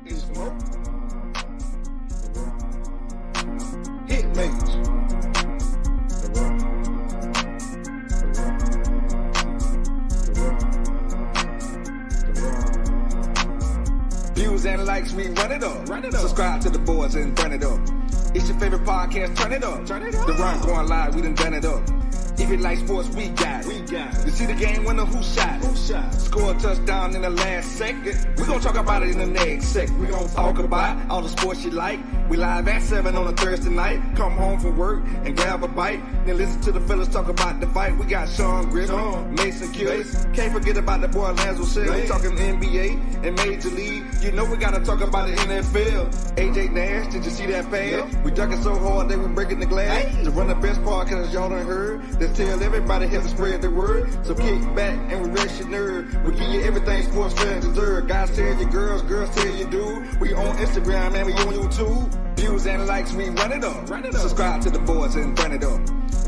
It's smoke. Hitmates. Views and likes, we run it up. Run it up. Subscribe to the boys and run it up. It's your favorite podcast, turn it up. Turn it up. The Run going live, we done done it up. If you like sports, we got it. We got it. You see the game winner, who shot it? Who shot it? Score a touchdown in the last second. We gonna talk about it in the next segment. We gonna talk about all the sports you like. We live at 7 on a Thursday night. Come home from work and grab a bite. Then listen to the fellas talk about the fight. We got Sean Griffin, Mason Kills. Can't forget about the boy Lance Russell. We talking NBA and Major League. You know we gotta talk about the NFL. AJ Nash, did you see that pass? We ducking so hard that we breaking the glass. To run the best podcast y'all done heard. Let's tell everybody here to spread the word. So kick back and we rest your nerve. We give you everything sports fans deserve. Guys tell you girls, girls tell you dude. We on Instagram and we on YouTube. Views and likes, we run it up. Run it up. Subscribe to the boys and run it up.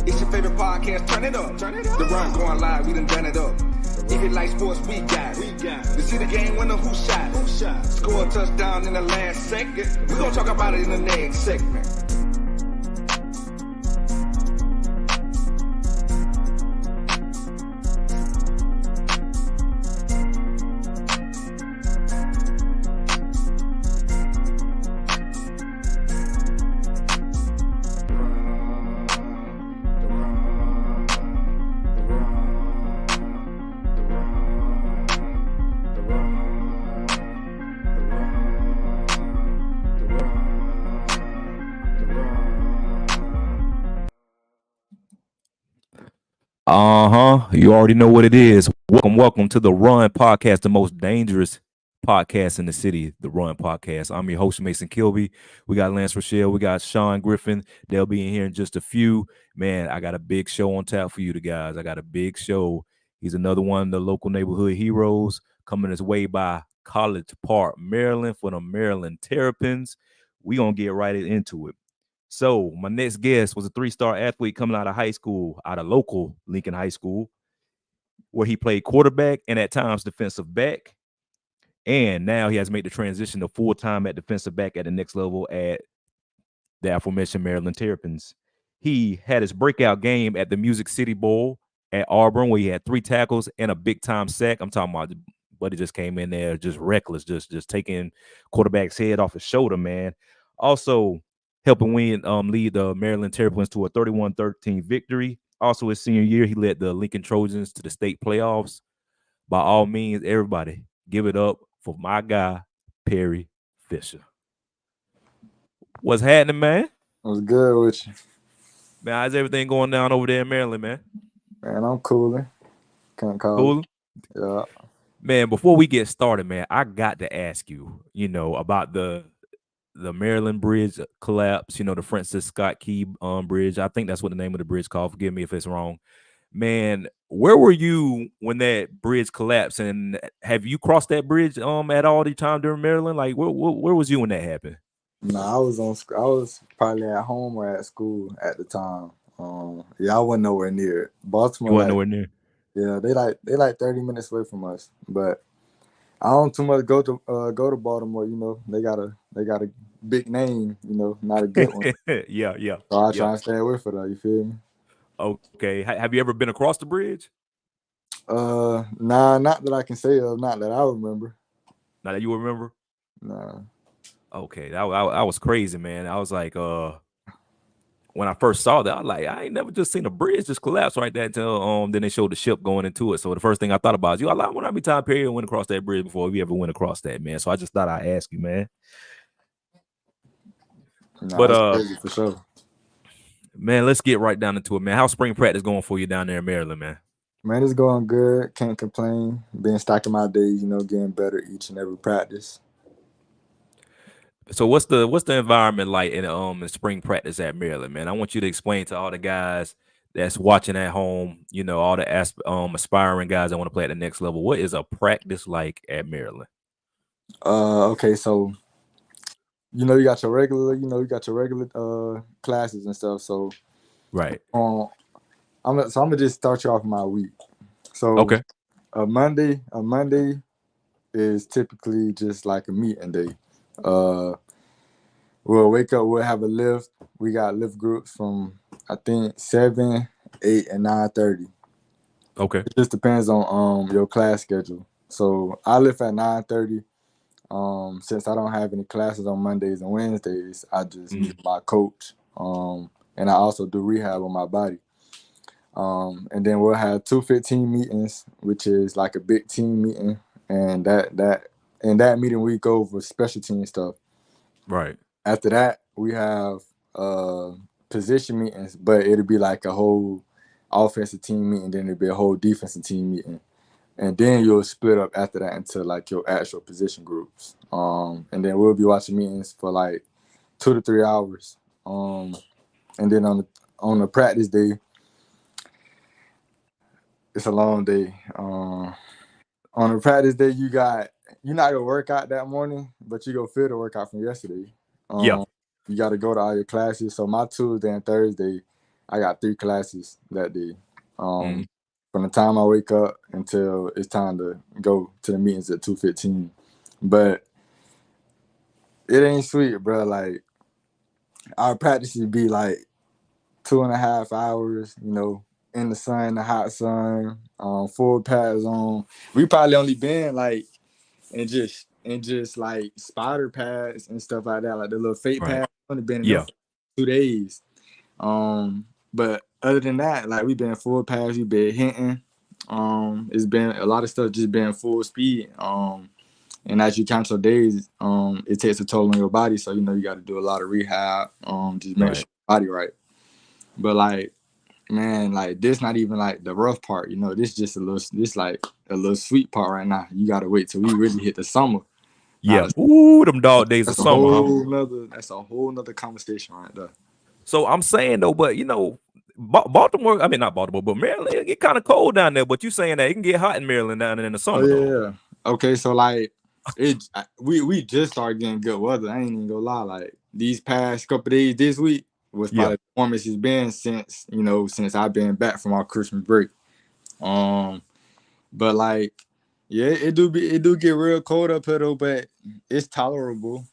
It's your favorite podcast, turn it up. Turn it up. The Run going live, we done done it up. If you like sports, we got it. We got it. You see the game winner, who shot it? Who shot it? Score a touchdown in the last second. We gonna talk about it in the next segment. You already know what it is. Welcome to the Run Podcast, the most dangerous podcast in the city, the Run Podcast. I'm your host, Mason Kilby. We got Lance Rochelle. We got Sean Griffin. They'll be in here in just a few. Man, I got a big show on tap for you guys. I got a big show. He's another one of the local neighborhood heroes coming his way by College Park, Maryland, for the Maryland Terrapins. We going to get right into it. So my next guest was a 3-star athlete coming out of high school, out of local Lincoln High School, where he played quarterback and at times defensive back. And now he has made the transition to full-time at defensive back at the next level at the aforementioned Maryland Terrapins. He had his breakout game at the Music City Bowl at Auburn, where he had 3 tackles and a big-time sack. I'm talking about, but he just came in there just reckless, just taking quarterback's head off his shoulder, man. Also helping lead the Maryland Terrapins to a 31-13 victory. Also, his senior year, he led the Lincoln Trojans to the state playoffs. By all means, everybody, give it up for my guy, Perry Fisher. What's happening, man? What's good with you? Man, how's everything going down over there in Maryland, man? Man, I'm cooling. Can't call Cooling? Yeah. Man, before we get started, man, I got to ask you, about the Maryland Bridge collapse, the Francis Scott Key Bridge. I think that's what the name of the bridge called. Forgive me if it's wrong. Man, where were you when that bridge collapsed? And have you crossed that bridge at all the time during Maryland? Like, where was you when that happened? No, I was probably at home or at school at the time. I wasn't nowhere near it. Baltimore. You wasn't nowhere near? Yeah, they like 30 minutes away from us. But I don't too much go to Baltimore. They got a big name, not a good one. yeah. So I try and stay away from that. You feel me? Okay. Have you ever been across the bridge? Nah, not that I can say of, not that I remember. Not that you remember? Nah. Okay, that was crazy, man. I was like, when I first saw that, I was like, I ain't never just seen a bridge just collapse right there until then they showed the ship going into it. So the first thing I thought about is, I wonder how many times Perry went across that bridge before we ever went across that, man. So I just thought I'd ask you, man. Nah, but crazy for sure. Man, let's get right down into it, man. How's spring practice going for you down there in Maryland, man? Man, it's going good. Can't complain. Been stacking my days, getting better each and every practice. So what's the environment like in spring practice at Maryland, man? I want you to explain to all the guys that's watching at home, all the aspiring guys that want to play at the next level. What is a practice like at Maryland? Okay, so you got your regular classes and stuff. So right. I'm gonna just start you off my week. So okay, a Monday is typically just like a meeting day. We'll wake up, we'll have a lift. We got lift groups from I think 7, 8, and 9:30. Okay. It just depends on your class schedule. So I lift at 9:30. Since I don't have any classes on Mondays and Wednesdays, I just meet my coach. And I also do rehab on my body. And then we'll have 2:15 meetings, which is like a big team meeting. And in that meeting we go over special team stuff. Right. After that, we have position meetings, but it'll be like a whole offensive team meeting, then it'll be a whole defensive team meeting. And then you'll split up after that into like your actual position groups. And then we'll be watching meetings for like 2 to 3 hours. And then on the practice day, it's a long day. On the practice day, you're not gonna work out that morning, but you go feel the workout from yesterday. Yeah. You got to go to all your classes. So my Tuesday and Thursday, I got 3 classes that day. From the time I wake up until it's time to go to the meetings at 2:15. But it ain't sweet, bro. Like our practices be like 2.5 hours, in the sun, the hot sun, full pads on. We probably only been like in just like spider pads and stuff like that, like the little fake pads. Only been in there for 2 days. But other than that, like we've been full pads, we've been hitting. It's been a lot of stuff just been full speed. And as you count your days, it takes a toll on your body. So you got to do a lot of rehab. Just make sure your body right. But like, man, like this not even like the rough part. This just like a little sweet part right now. You got to wait till we really hit the summer. Yeah. Ooh, them dog days of summer. That's a whole nother conversation right there. So I'm saying though, but Baltimore, I mean not Baltimore, but Maryland, it get kind of cold down there. But you saying that it can get hot in Maryland down in the summer. Oh, yeah. Okay, so like we just started getting good weather. I ain't even gonna lie. Like these past couple of days this week was probably the warmest it's been since I've been back from our Christmas break. But like, yeah, it do get real cold up here though, but it's tolerable.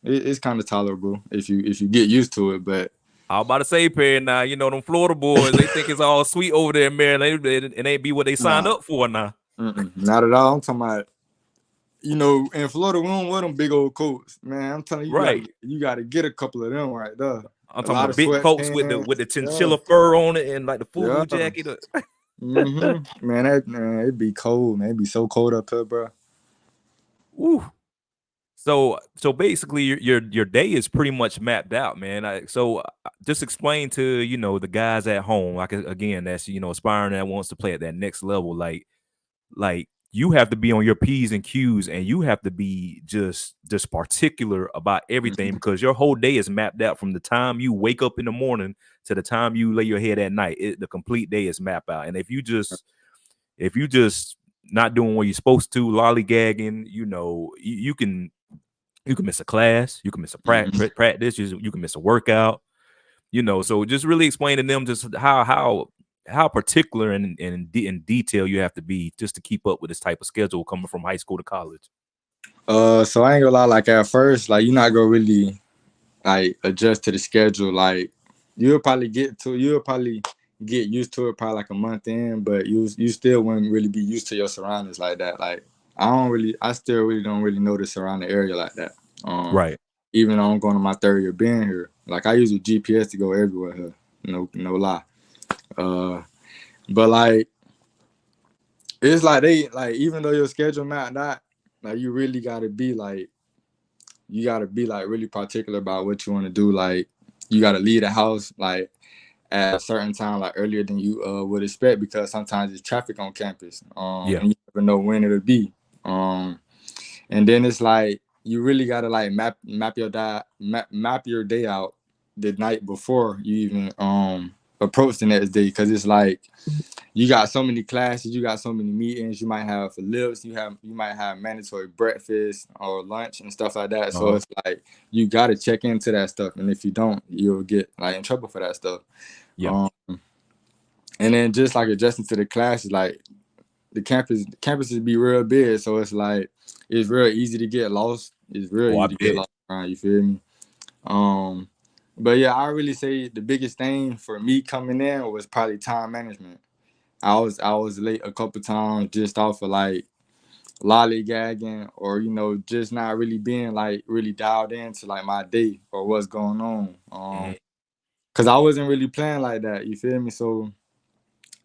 It's kind of tolerable if you get used to it. But I was about to say, Perry, now them Florida boys, they think it's all sweet over there in Maryland. It ain't be what they signed up for now. Not at all. I'm talking about, in Florida, we don't wear them big old coats, man. I'm telling you, you got to get a couple of them right there. I'm talking about big coats with the chinchilla fur on it and like the full jacket. Man, it'd be cold, man. It'd be so cold up here, bro. Ooh. So basically, your day is pretty much mapped out, man. So just explain to the guys at home, like again, that's aspiring that wants to play at that next level, like you have to be on your P's and Q's, and you have to be just particular about everything because your whole day is mapped out from the time you wake up in the morning to the time you lay your head at night. The complete day is mapped out, and if you just not doing what you're supposed to, lollygagging, you can miss a class, you can miss a practice, you can miss a workout, So just really explain to them just how particular and in detail you have to be just to keep up with this type of schedule coming from high school to college. So I ain't gonna lie, like at first, like you're not gonna really like adjust to the schedule. Like you'll probably get used to it probably like a month in, but you still wouldn't really be used to your surroundings like that. Like I still really don't really know the surrounding area like that. Right. Even though I'm going to my 3rd year being here, like I use a GPS to go everywhere here. No lie. But like it's like even though your schedule mapped out, like you really gotta be like really particular about what you want to do. Like you gotta leave the house like at a certain time, like earlier than you would expect, because sometimes there's traffic on campus. And you never know when it'll be. And then it's like you really gotta like map your day out the night before you even approach the next day, because it's like you got so many classes, you got so many meetings, you might have for lifts, you might have mandatory breakfast or lunch and stuff like that. So it's like you got to check into that stuff, and if you don't, you'll get like in trouble for that stuff. And then just like adjusting to the classes, like the campuses be real big, so it's like it's real easy to get lost. It's real Oh, I easy to get bet. lost around. You feel me? But yeah, I really say the biggest thing for me coming in was probably time management. I was late a couple times just off of like lollygagging or just not really being like really dialed into like my day or what's going on. Cause I wasn't really playing like that. You feel me? So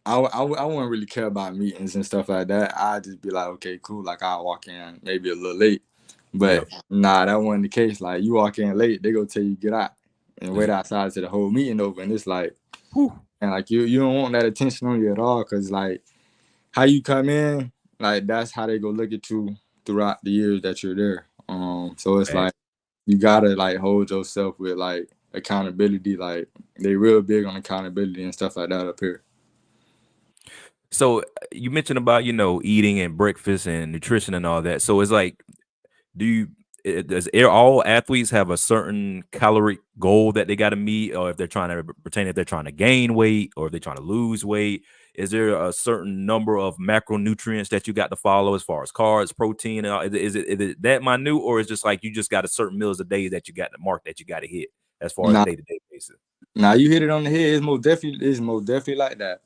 I wouldn't really care about meetings and stuff like that. I'd just be like, okay, cool. Like I'll walk in maybe a little late. But nah, that wasn't the case. Like you walk in late, they go tell you get out and wait outside to the whole meeting over. And it's like, and like you don't want that attention on you at all. Cause like how you come in, like that's how they go look at you throughout the years that you're there. So it's like you gotta like hold yourself with like accountability. Like they real big on accountability and stuff like that up here. So you mentioned about eating and breakfast and nutrition and all that. So it's like, does all athletes have a certain caloric goal that they got to meet, or if they're trying to gain weight or if they're trying to lose weight? Is there a certain number of macronutrients that you got to follow as far as carbs, protein? Is it that minute, or is it just like you just got a certain meals a day that you got to mark that you got to hit as far as day-to-day basis? Nah, you hit it on the head. It's most definitely like that.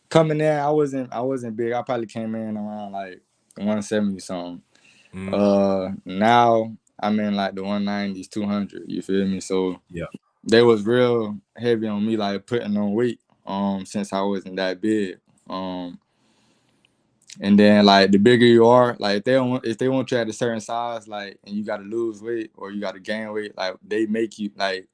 Coming in, I wasn't big. I probably came in around like 170 something. Now I'm in like the 190s, 200. You feel me? So yeah, they was real heavy on me, like putting on weight. Since I wasn't that big. And then like the bigger you are, like if they want you at a certain size, like and you got to lose weight or you got to gain weight, like they make you like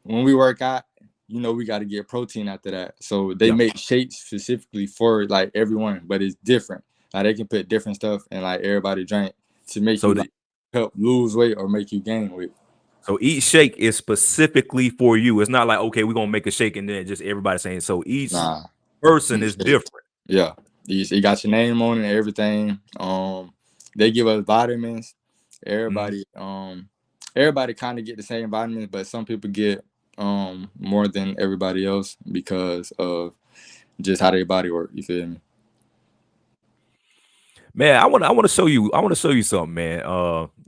when we work out. We got to get protein after that. So they make shakes specifically for like everyone, but it's different. Like they can put different stuff in like everybody drink to make you like, help lose weight or make you gain weight. So each shake is specifically for you. It's not like, okay, we're going to make a shake and then just everybody saying, so each person is different. Yeah. You got your name on it and everything. They give us vitamins. Everybody kind of get the same vitamins, but some people get more than everybody else because of just how their body work. You feel me? Man, I want to show you something, man.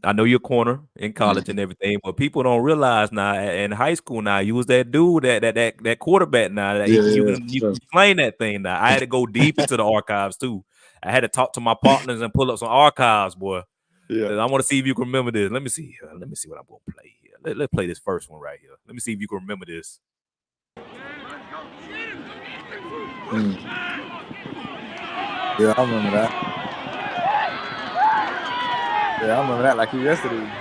I know you're a corner in college and everything, but people don't realize now in high school now you was that dude that quarterback now that you can explain that thing now. I had to go deep into the archives too. I had to talk to my partners and pull up some archives, boy. Yeah. I want to see if you can remember this. Let me see what I'm gonna play here. Let's play this first one right here. Let me see if you can remember this. Yeah, I remember that. Yeah, I remember that like yesterday.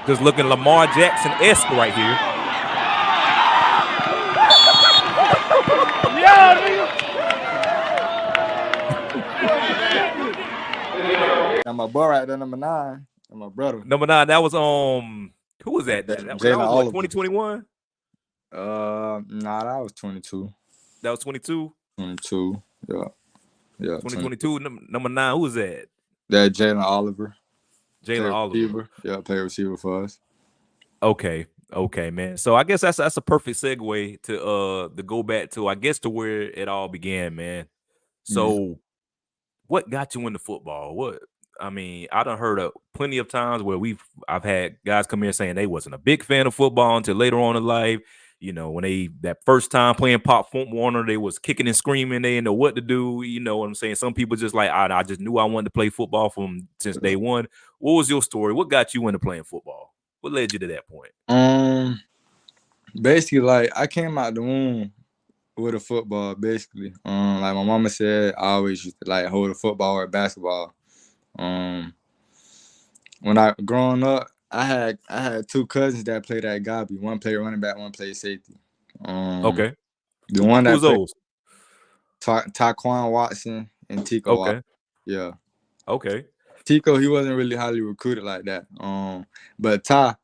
just looking Lamar Jackson-esque right here. Now my boy right there, number 9, and my brother. Number 9, that was who was that? That was like 2021. Nah, that was 22. That was 22. 22. Yeah. 2022. Number 9. Who was that? That Jalen Oliver. Jalen Oliver. Yeah, play receiver for us. Okay, man. So I guess that's a perfect segue to go back to, I guess, to where it all began, man. So what got you into football? I done heard of plenty of times where I've had guys come here saying they wasn't a big fan of football until later on in life. When that first time playing Pop Warner, they was kicking and screaming. They didn't know what to do. You know what I'm saying? Some people just like, I just knew I wanted to play football since day one. What was your story? What got you into playing football? What led you to that point? Basically, like I came out the womb with a football. Basically, like my mama said, I always used to like hold a football or basketball. When I growing up, I had 2 cousins that played at Gabi. One played running back, one played safety. Okay. The one that played Taquan Watson and Tico. Okay. Watson. Yeah. Okay. Tico, he wasn't really highly recruited like that. But Ty,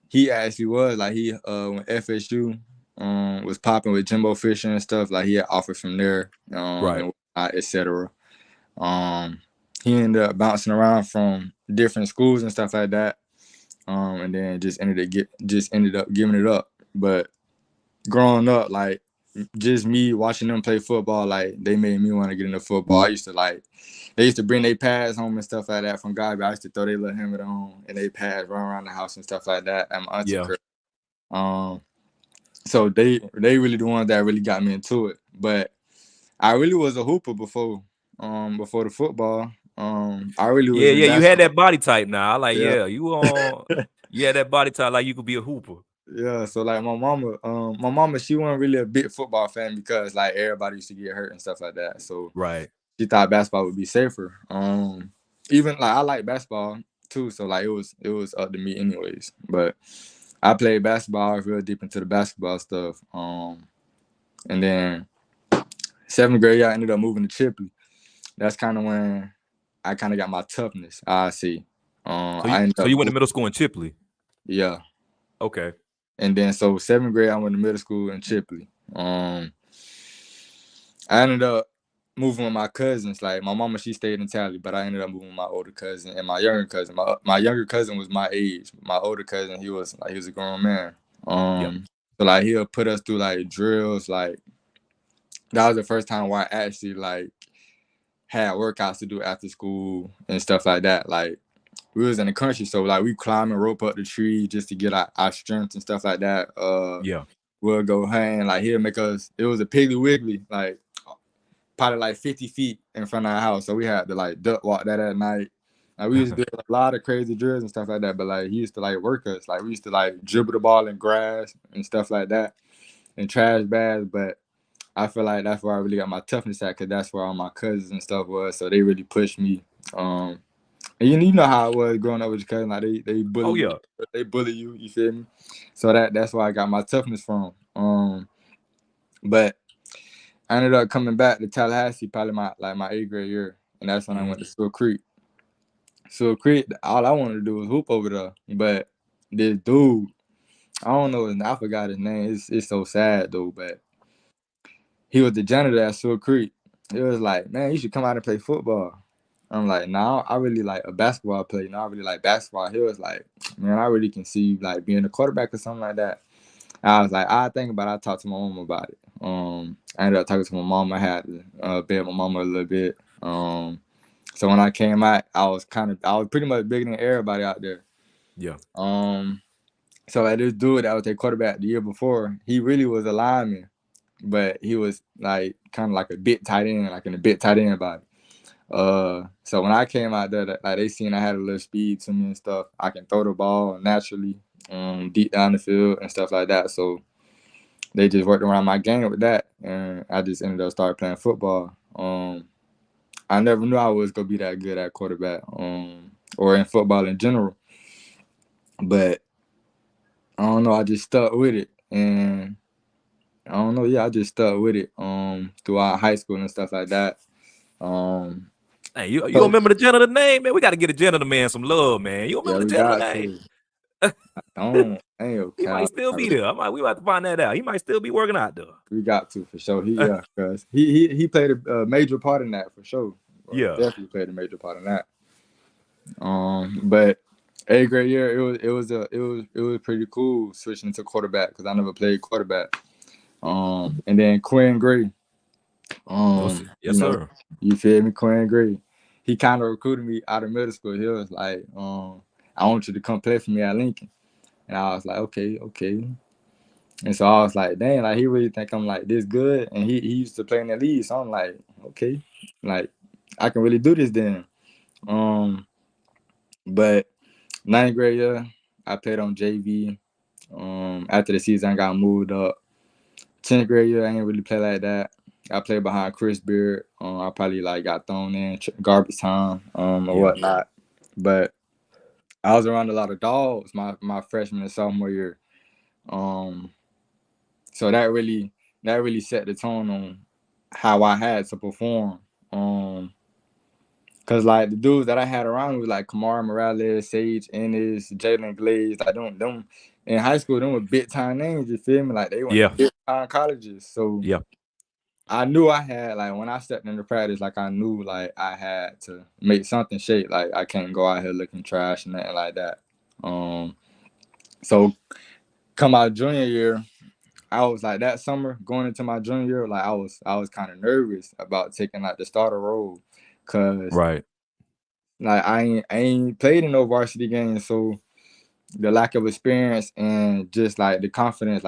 he actually was. Like he when FSU was popping with Jimbo Fisher and stuff, like he had offers from there, right, etc. He ended up bouncing around from different schools and stuff like that. And then just ended up giving it up. But growing up, like just me watching them play football, like they made me want to get into football. They used to bring their pads home and stuff like that from God. I used to throw their little helmet on and they pads run around the house and stuff like that at my auntie crib. So they really the ones that really got me into it. But I really was a hooper before the football. I really was you had that body type now. You had that body type like you could be a hooper. Yeah, so like my mama, she wasn't really a big football fan because like everybody used to get hurt and stuff like that. So right, she thought basketball would be safer. Even like I like basketball too, so like it was up to me anyways. But I played basketball, I was real deep into the basketball stuff. And then 7th grade, I ended up moving to Chipley. That's kind of when I kind of got my toughness. I see. So you went to middle school in Chipley? Yeah. Okay. And then so 7th grade, I went to middle school in Chipley. I ended up moving with my cousins. Like my mama, she stayed in Tally, but I ended up moving with my older cousin and my younger cousin. My younger cousin was my age. My older cousin, he was a grown man. So like he'll put us through like drills. Like that was the first time where I actually like had workouts to do after school and stuff like that. Like we was in the country, so like we climb and rope up the tree just to get our strength and stuff like that. We'll go hang, like he'll make us. It was a Piggly Wiggly, like probably like 50 feet in front of our house, so we had to like duck walk that at night. Like we used to do a lot of crazy drills and stuff like that. But like he used to like work us. Like we used to like dribble the ball in grass and stuff like that, and trash bags. But I feel like that's where I really got my toughness at, because that's where all my cousins and stuff was. So they really pushed me. And you know how it was growing up with your cousin. Like they bully you. They bully you. You feel me? So that's where I got my toughness from. But I ended up coming back to Tallahassee probably my 8th grade year, and that's when I went to Sewell Creek. Sewell Creek, all I wanted to do was hoop over there. But this dude, I don't know, I forgot his name. It's so sad though, but he was the janitor at Sewell Creek. He was like, man, you should come out and play football. I'm like, nah, I really like a basketball player. I really like basketball. He was like, man, I really can see you like being a quarterback or something like that. I was like, I think about it. I talked to my mom about it. I ended up talking to my mom. I had to beg my mama a little bit. So when I came out, I was pretty much bigger than everybody out there. Yeah. So like this dude that was their quarterback the year before, he really was a lineman, but he was like kind of like a bit tight end, like in a bit tight end body. So when I came out there, like they seen I had a little speed to me and stuff. I can throw the ball naturally, deep down the field and stuff like that. So they just worked around my game with that, and I just ended up starting playing football. I never knew I was gonna be that good at quarterback, or in football in general. But I don't know, I just stuck with it, and I don't know, I just stuck with it throughout high school and stuff like that. Hey, you don't remember the janitor name, man? We got to get the janitor man some love, man. You don't remember the janitor name? I he might still be there. We about to find that out. He might still be working out there. We got to, for sure. Because he played a major part in that, for sure. Definitely played a major part in that. But 8th grade year, it was pretty cool switching to quarterback, because I never played quarterback. And then Quinn Gray. Yes, sir. You feel me? Quinn Gray. He kind of recruited me out of middle school. He was like, I want you to come play for me at Lincoln. And I was like, okay. And so I was like, dang, like he really think I'm like this good. And he used to play in the league. So I'm like, okay, like I can really do this then. But 9th grade year, I played on JV. After the season, I got moved up. 10th grade year, I didn't really play like that. I played behind Chris Beard. I probably like got thrown in garbage time or whatnot. But I was around a lot of dogs my freshman and sophomore year. So that really set the tone on how I had to perform. Cause like the dudes that I had around me was like Kamara Morales, Sage Ennis, Jalen Glaze, like them in high school, them were big time names, you feel me? Like they went to big time colleges. So I knew I had, like, when I stepped into practice, like I knew like I had to make something shape. Like I can't go out here looking trash and nothing like that. So come out junior year, I was like that summer going into my junior year, like I was kind of nervous about taking like the starter role, cause Right. like I ain't played in no varsity games, so the lack of experience and just like the confidence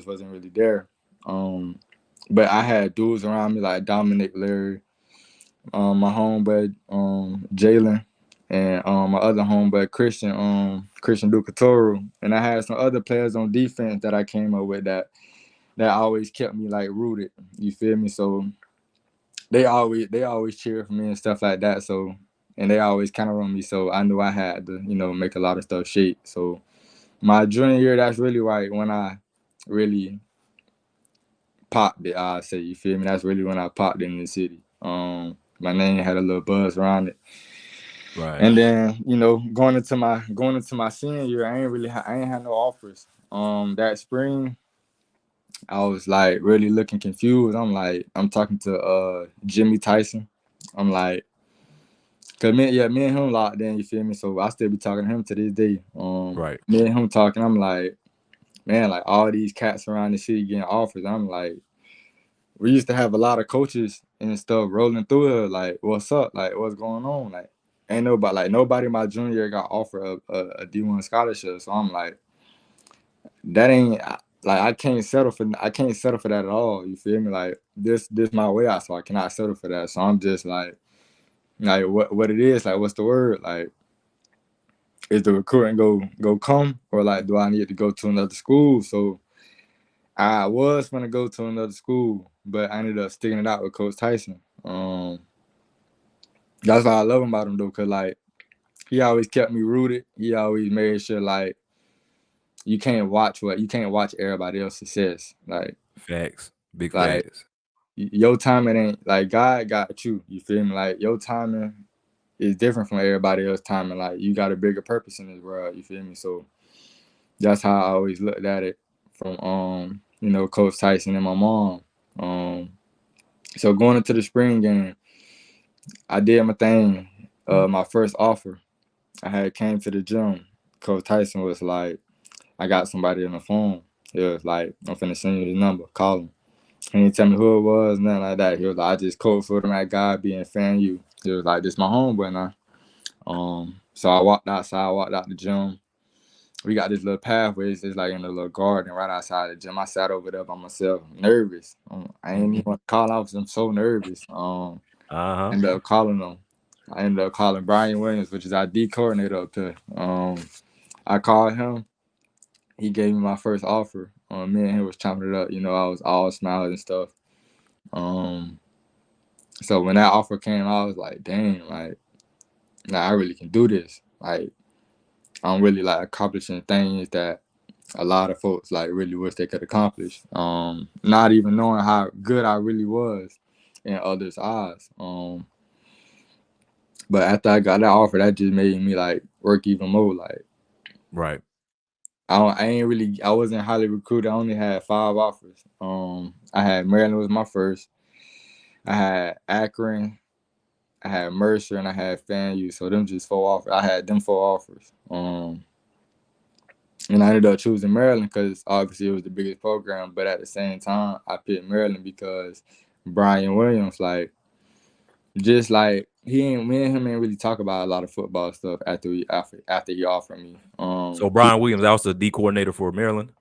wasn't really there. But I had dudes around me like Dominic, Larry, my homebud, Jalen, and my other homebud Christian Ducatoro, and I had some other players on defense that I came up with that always kept me like rooted. You feel me? So they always cheer for me and stuff like that. So and they always count on me. So I knew I had to make a lot of stuff shape. So my junior year, that's really right when I really popped it. I say, you feel me? That's really when I popped in the city. My name had a little buzz around it. Right. And then, going into my senior year, I ain't had no offers. That spring, I was like really looking confused. I'm talking to Jimmy Tyson. I'm like, cause me and him locked in, you feel me? So I still be talking to him to this day. Right. Me and him talking, I'm like, man, like all these cats around the city getting offers. I'm like, we used to have a lot of coaches and stuff rolling through here. Like, what's up? Like, what's going on? Like, ain't nobody my junior year got offered a D1 scholarship. So I'm like, that ain't like I can't settle for that at all. You feel me? Like this my way out, so I cannot settle for that. So I'm just like what it is, like what's the word? Like, is the recruiting go come, or like do I need to go to another school? So I was gonna go to another school, but I ended up sticking it out with Coach Tyson. That's why I love him about him though, cause like he always kept me rooted. He always made sure like you can't watch everybody else's success. Facts. Big Like facts. your timing ain't like God got you. You feel me? Like your timing is different from everybody else's timing. Like you got a bigger purpose in this world. You feel me? So that's how I always looked at it from Coach Tyson and my mom. So going into the spring game, I did my thing. My first offer, I had came to the gym. Coach Tyson was like, I got somebody on the phone. He was like, I'm finna send you his number. Call him. He didn't tell me who it was, nothing like that. He was like, I just code for him at God being fan you. He was like, this my homeboy now. So I walked outside, walked out the gym. We got this little pathway. It's just like in a little garden right outside the gym. I sat over there by myself, nervous. I ain't even want to call. I'm so nervous. Ended up calling him. I ended up calling Brian Williams, which is our D coordinator up there. I called him. He gave me my first offer. Me and him was chopping it up. I was all smiles and stuff. So when that offer came, I was like, dang, like, I really can do this. Like, I'm really like accomplishing things that a lot of folks like really wish they could accomplish. Not even knowing how good I really was in others' eyes. But after I got that offer, that just made me like work even more. Like, Right. I wasn't highly recruited. I only had 5 offers. I had Maryland was my first. I had Akron, I had Mercer, and I had FAMU. So them just 4 offers. I had them 4 offers. And I ended up choosing Maryland because obviously it was the biggest program. But at the same time, I picked Maryland because Brian Williams, like, just like me and him ain't really talk about a lot of football stuff after he offered me. So Brian Williams, also the D coordinator for Maryland.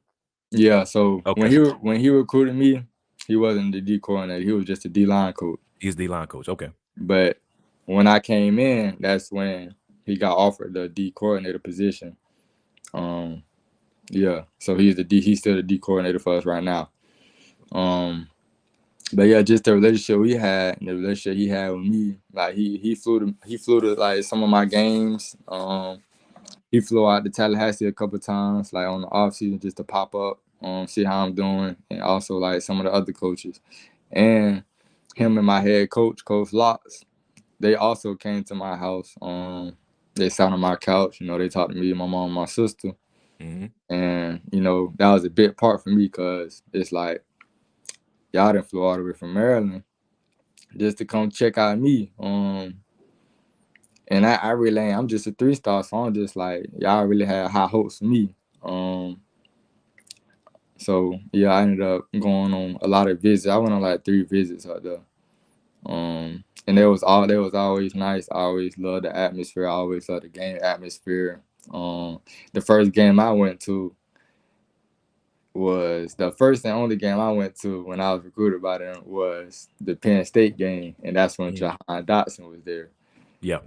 Yeah. So Okay. when he recruited me, he wasn't the D coordinator. He was just a D line coach. He's D line coach. Okay. But when I came in, that's when he got offered the D coordinator position. Yeah. So he's still the D coordinator for us right now. But yeah, just the relationship we had and the relationship he had with me. Like he flew to like some of my games. He flew out to Tallahassee a couple times, like on the off season, just to pop up, see how I'm doing, and also like some of the other coaches. And him and my head coach, Coach Locks, they also came to my house. They sat on my couch. They talked to me, my mom, and my sister. Mm-hmm. And that was a big part for me because it's like y'all done flew all the way from Maryland just to come check out me. And I really ain't. I'm just a 3-star, so I'm just like, y'all really had high hopes for me. So yeah, I ended up going on a lot of visits. I went on like 3 visits out there. And they was always nice. I always loved the atmosphere. I always loved the game atmosphere. The first game I went to was the first and only game I went to when I was recruited by them was the Penn State game, and that's when Jahan Dotson was there. Yeah.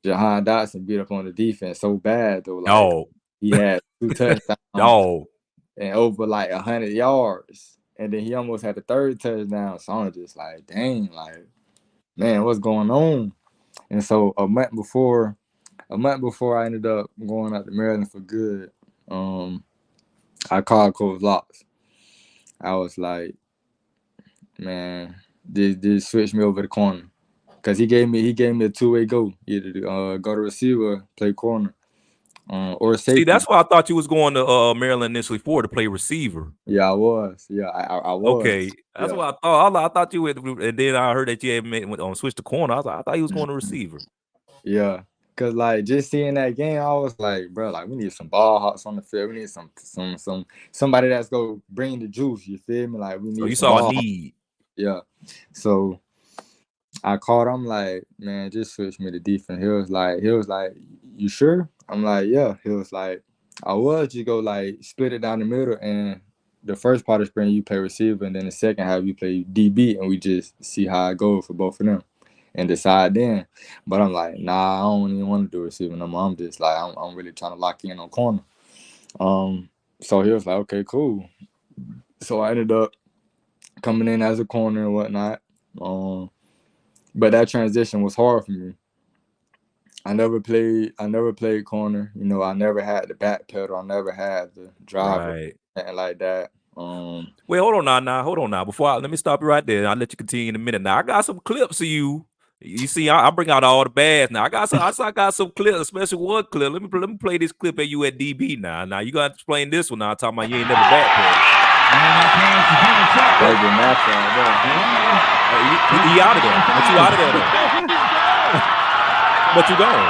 Jahan Dotson beat up on the defense so bad though, like Oh, he had 2 touchdowns oh, and over like 100 yards, and then he almost had the 3rd touchdown. So I'm just like, dang, like, man, what's going on? And so a month before I ended up going out to Maryland for good, I called Coach Locks. I was like, man, this switch me over the corner, cause he gave me a 2-way go, either to go to receiver, play corner, or safety. See, that's why I thought you was going to Maryland initially to play receiver. Yeah, I was. Yeah, I was. Okay, that's what I thought. I thought you would, and then I heard that you had switch to corner. I thought he was going to receiver. Yeah, cause like just seeing that game, I was like, bro, like we need some ball hawks on the field. We need somebody that's gonna bring the juice. You feel me? Like we need. So you saw a need. Yeah. So I called him like, man, just switch me to defense. He was like, you sure? I'm like, yeah. He was like, I was just go like split it down the middle, and the first part of spring you play receiver, and then the second half you play DB, and we just see how it goes for both of them and decide then. But I'm like, nah, I don't even want to do receiver no more. I'm just like, I'm really trying to lock in on corner. So he was like, okay, cool. So I ended up coming in as a corner and whatnot. But that transition was hard for me. I never played corner. You know, I never had the back pedal. I never had the driver, Right. and like that. Well, hold on now. Let me stop you right there. I'll let you continue in a minute. Now I got some clips of you. You see, I bring out all the bads. Now I got some clips, especially one clip. Let me play this clip of you at DB now. Now you gotta explain this one now. I'm talking about you ain't never back pedal. He out of there. But you out of there though. But you gone.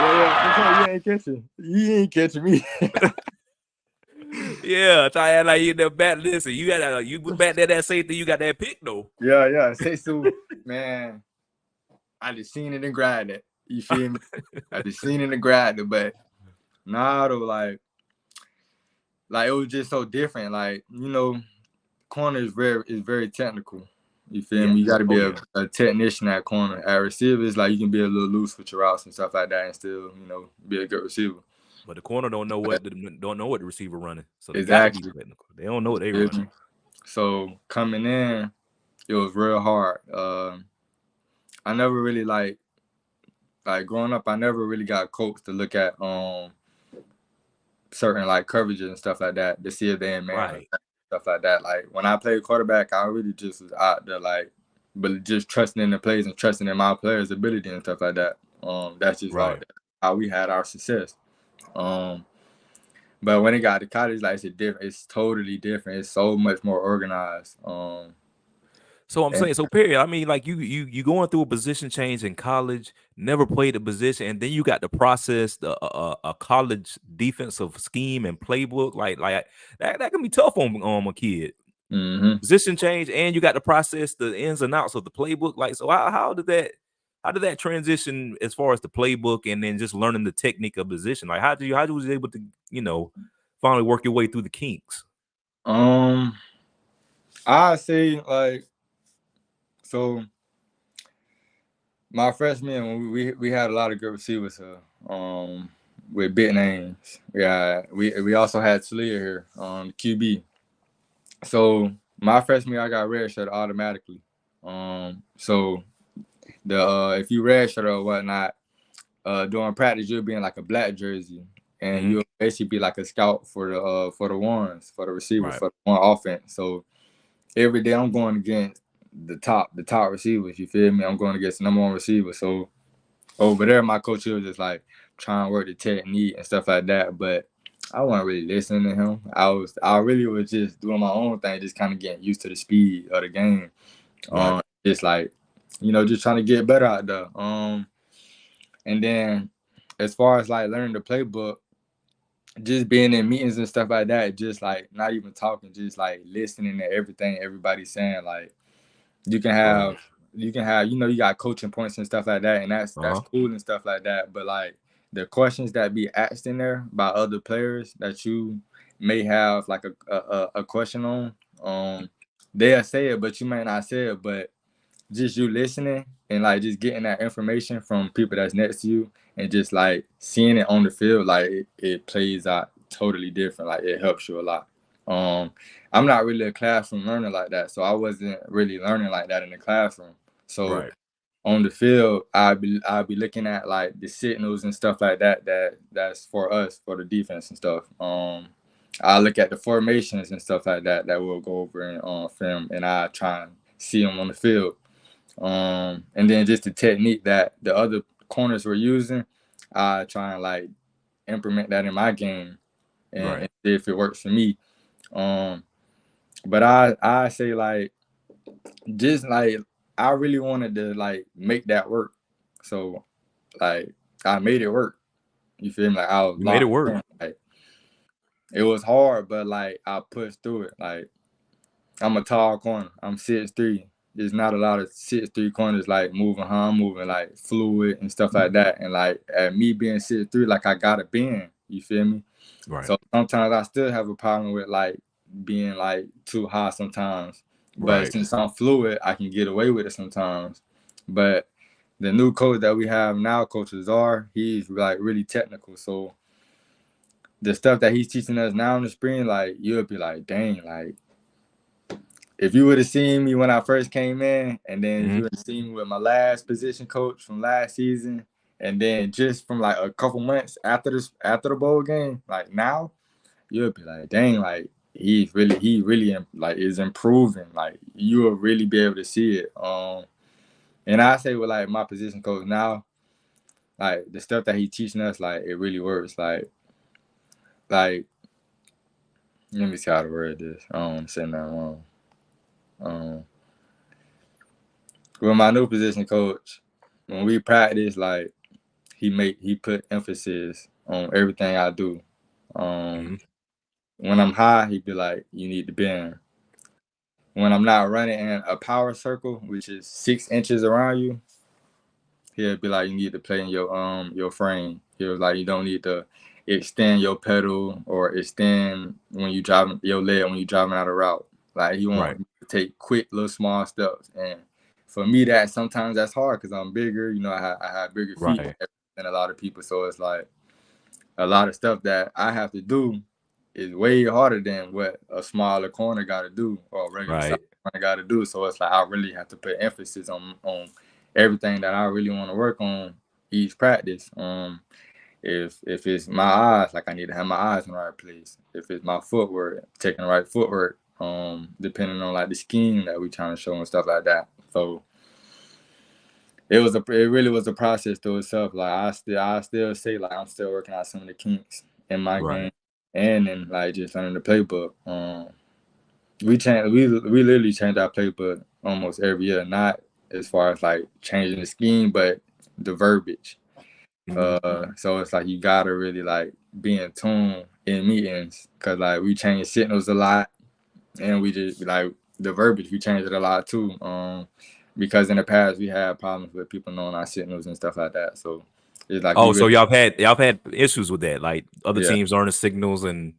Yeah. You ain't catching me. Yeah, I had like you never back. Listen, you was back there that safety. You got that pick though. Yeah. Say so, man. I just seen it and grabbed it. You feel me? I just seen it and grabbed it, but nah, though, like it was just so different. Like, you know, corner is very technical. You feel me? You got to be a technician at corner. At receiver, it's like you can be a little loose with your routes and stuff like that, and still, you know, be a good receiver. But the corner don't know what the receiver running. So exactly, they don't know what they running. So coming in, it was real hard. I never really like growing up. I never really got coached to look at certain like coverages and stuff like that to see if they in man. Right. Stuff like that. Like when I played quarterback, I really just was out there like, but just trusting in the plays and trusting in my players' ability and stuff like that. That's just right. How we had our success. But when it got to college, like it's totally different. It's so much more organized. So I'm saying, period. I mean, like you going through a position change in college, never played a position, and then you got to process a college defensive scheme and playbook. Like that can be tough on a kid. Mm-hmm. Position change, and you got to process the ins and outs of the playbook. Like, so how did that transition as far as the playbook and then just learning the technique of position? Like, how was you able to, you know, finally work your way through the kinks? I say like. So my freshman, we had a lot of good receivers here, with big names. Yeah, we also had Talia here, QB. So my freshman year, I got redshirted automatically. So if you redshirt or whatnot, during practice you'll be in like a black jersey, and you'll basically be like a scout for the ones, for the receivers, for the one offense. So every day I'm going against the top receivers, you feel me? I'm going against the number one receiver. So over there, my coach was just like trying to work the technique and stuff like that. But I wasn't really listening to him. I really was just doing my own thing, just kind of getting used to the speed of the game. Just like, you know, just trying to get better out there. And then as far as like learning the playbook, just being in meetings and stuff like that, just like not even talking, just like listening to everything everybody's saying. Like you can have, you got coaching points and stuff like that, and that's cool and stuff like that. But like the questions that be asked in there by other players that you may have like a question on, they'll say it, but you might not say it. But just you listening and like just getting that information from people that's next to you and just like seeing it on the field, like it plays out totally different. Like it helps you a lot. I'm not really a classroom learner like that, so I wasn't really learning like that in the classroom. So on the field, I'd be looking at like the signals and stuff like that. That's for us, for the defense and stuff. I look at the formations and stuff like that we'll go over in film, and I try and see them on the field. And then just the technique that the other corners were using, I try and like implement that in my game and see if it works for me. But I say like just like I really wanted to like make that work. So like I made it work. You feel me? Like I was made it work. In. Like it was hard, but like I pushed through it. Like I'm a tall corner. I'm 6'3". There's not a lot of 6'3" corners like moving how I'm moving, like fluid and stuff like that. And like at me being 6'3", like I gotta bend. You feel me? Right. So sometimes I still have a problem with like being like too high sometimes. But since I'm fluid, I can get away with it sometimes. But the new coach that we have now, Coach Azar, he's like really technical. So the stuff that he's teaching us now in the spring, like you'll be like, dang, like if you would have seen me when I first came in, and then if you would have seen me with my last position coach from last season, and then just from like a couple months after the bowl game, like now, you'll be like, dang, like he really like is improving. Like you will really be able to see it. And I say with like my position coach now, like the stuff that he's teaching us, like it really works. Like let me see how to word this. I don't want to say nothing wrong. With my new position coach, when we practice, like he put emphasis on everything I do. When I'm high, he'd be like, you need to bend. When I'm not running in a power circle, which is 6 inches around you, he'll be like, you need to play in your frame. He was like, you don't need to extend your pedal or extend when you driving your leg when you driving out a route. Like he wants to take quick little small steps. And for me, that sometimes that's hard because I'm bigger. You know, I have bigger feet than a lot of people. So it's like a lot of stuff that I have to do is way harder than what a smaller corner got to do or a regular size corner got to do. So it's like I really have to put emphasis on everything that I really want to work on each practice. If it's my eyes, like I need to have my eyes in the right place. If it's my footwork, taking the right footwork, depending on like the scheme that we trying to show and stuff like that. So it really was a process to itself. Like I still say like I'm still working out some of the kinks in my game and then like just learning the playbook. We literally change our playbook almost every year, not as far as like changing the scheme, but the verbiage. So it's like you gotta really like be in tune in meetings because like we change signals a lot, and we just like the verbiage we change it a lot too. Because in the past we had problems with people knowing our signals and stuff like that. So it's like so y'all had issues with that, like other teams learning signals and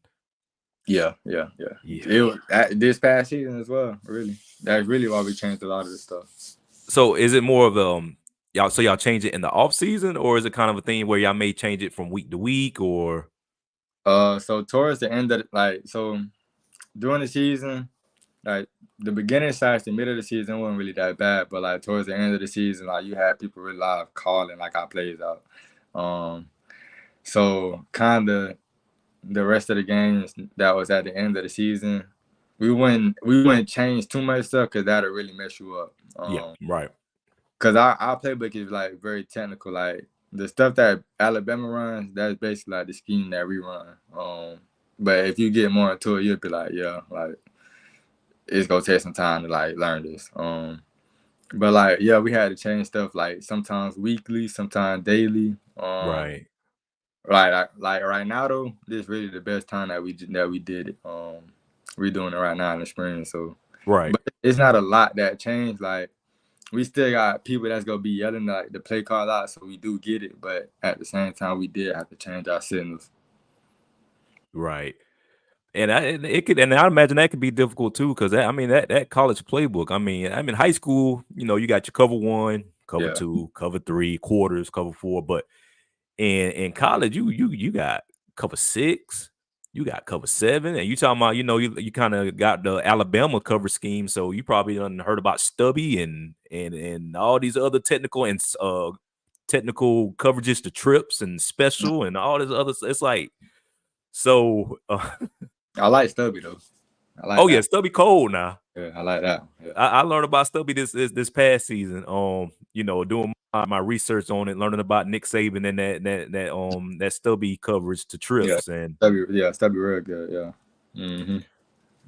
yeah. It was this past season as well. Really, that's really why we changed a lot of this stuff. So is it more of y'all change it in the off season, or is it kind of a thing where y'all may change it from week to week, or? So towards the end of during the season, like the beginning / the middle of the season wasn't really that bad, but like towards the end of the season, like you had people really live calling like our plays out. So kind of the rest of the games that was at the end of the season, we wouldn't change too much stuff because that'll really mess you up. Because our playbook is like very technical. Like the stuff that Alabama runs, that's basically like the scheme that we run. But if you get more into it, you'll be like, yeah, like it's gonna take some time to like learn this. But like, yeah, we had to change stuff like sometimes weekly, sometimes daily. Like right now though, this is really the best time that we did it. We're doing it right now in the spring, so Right. but it's not a lot that changed. Like we still got people that's gonna be yelling like the play call out, so we do get it. But at the same time, we did have to change our signals. Right. And I imagine that could be difficult too, because I mean that college playbook. I mean high school, you know, you got your cover 1, cover Yeah. 2, cover 3, quarters, cover 4, but in college you got cover 6, you got cover 7, and you talking about, you know, you kind of got the Alabama cover scheme, so you probably done heard about stubby and all these other technical coverages to trips and special and all this other. It's like so. I like Stubby though. I like Oh that. yeah, Stubby cold now. Yeah, I like that. Yeah. I learned about Stubby this past season. You know, doing my research on it, learning about Nick Saban and that Stubby coverage to trips and Stubby real good. Yeah. Mm-hmm.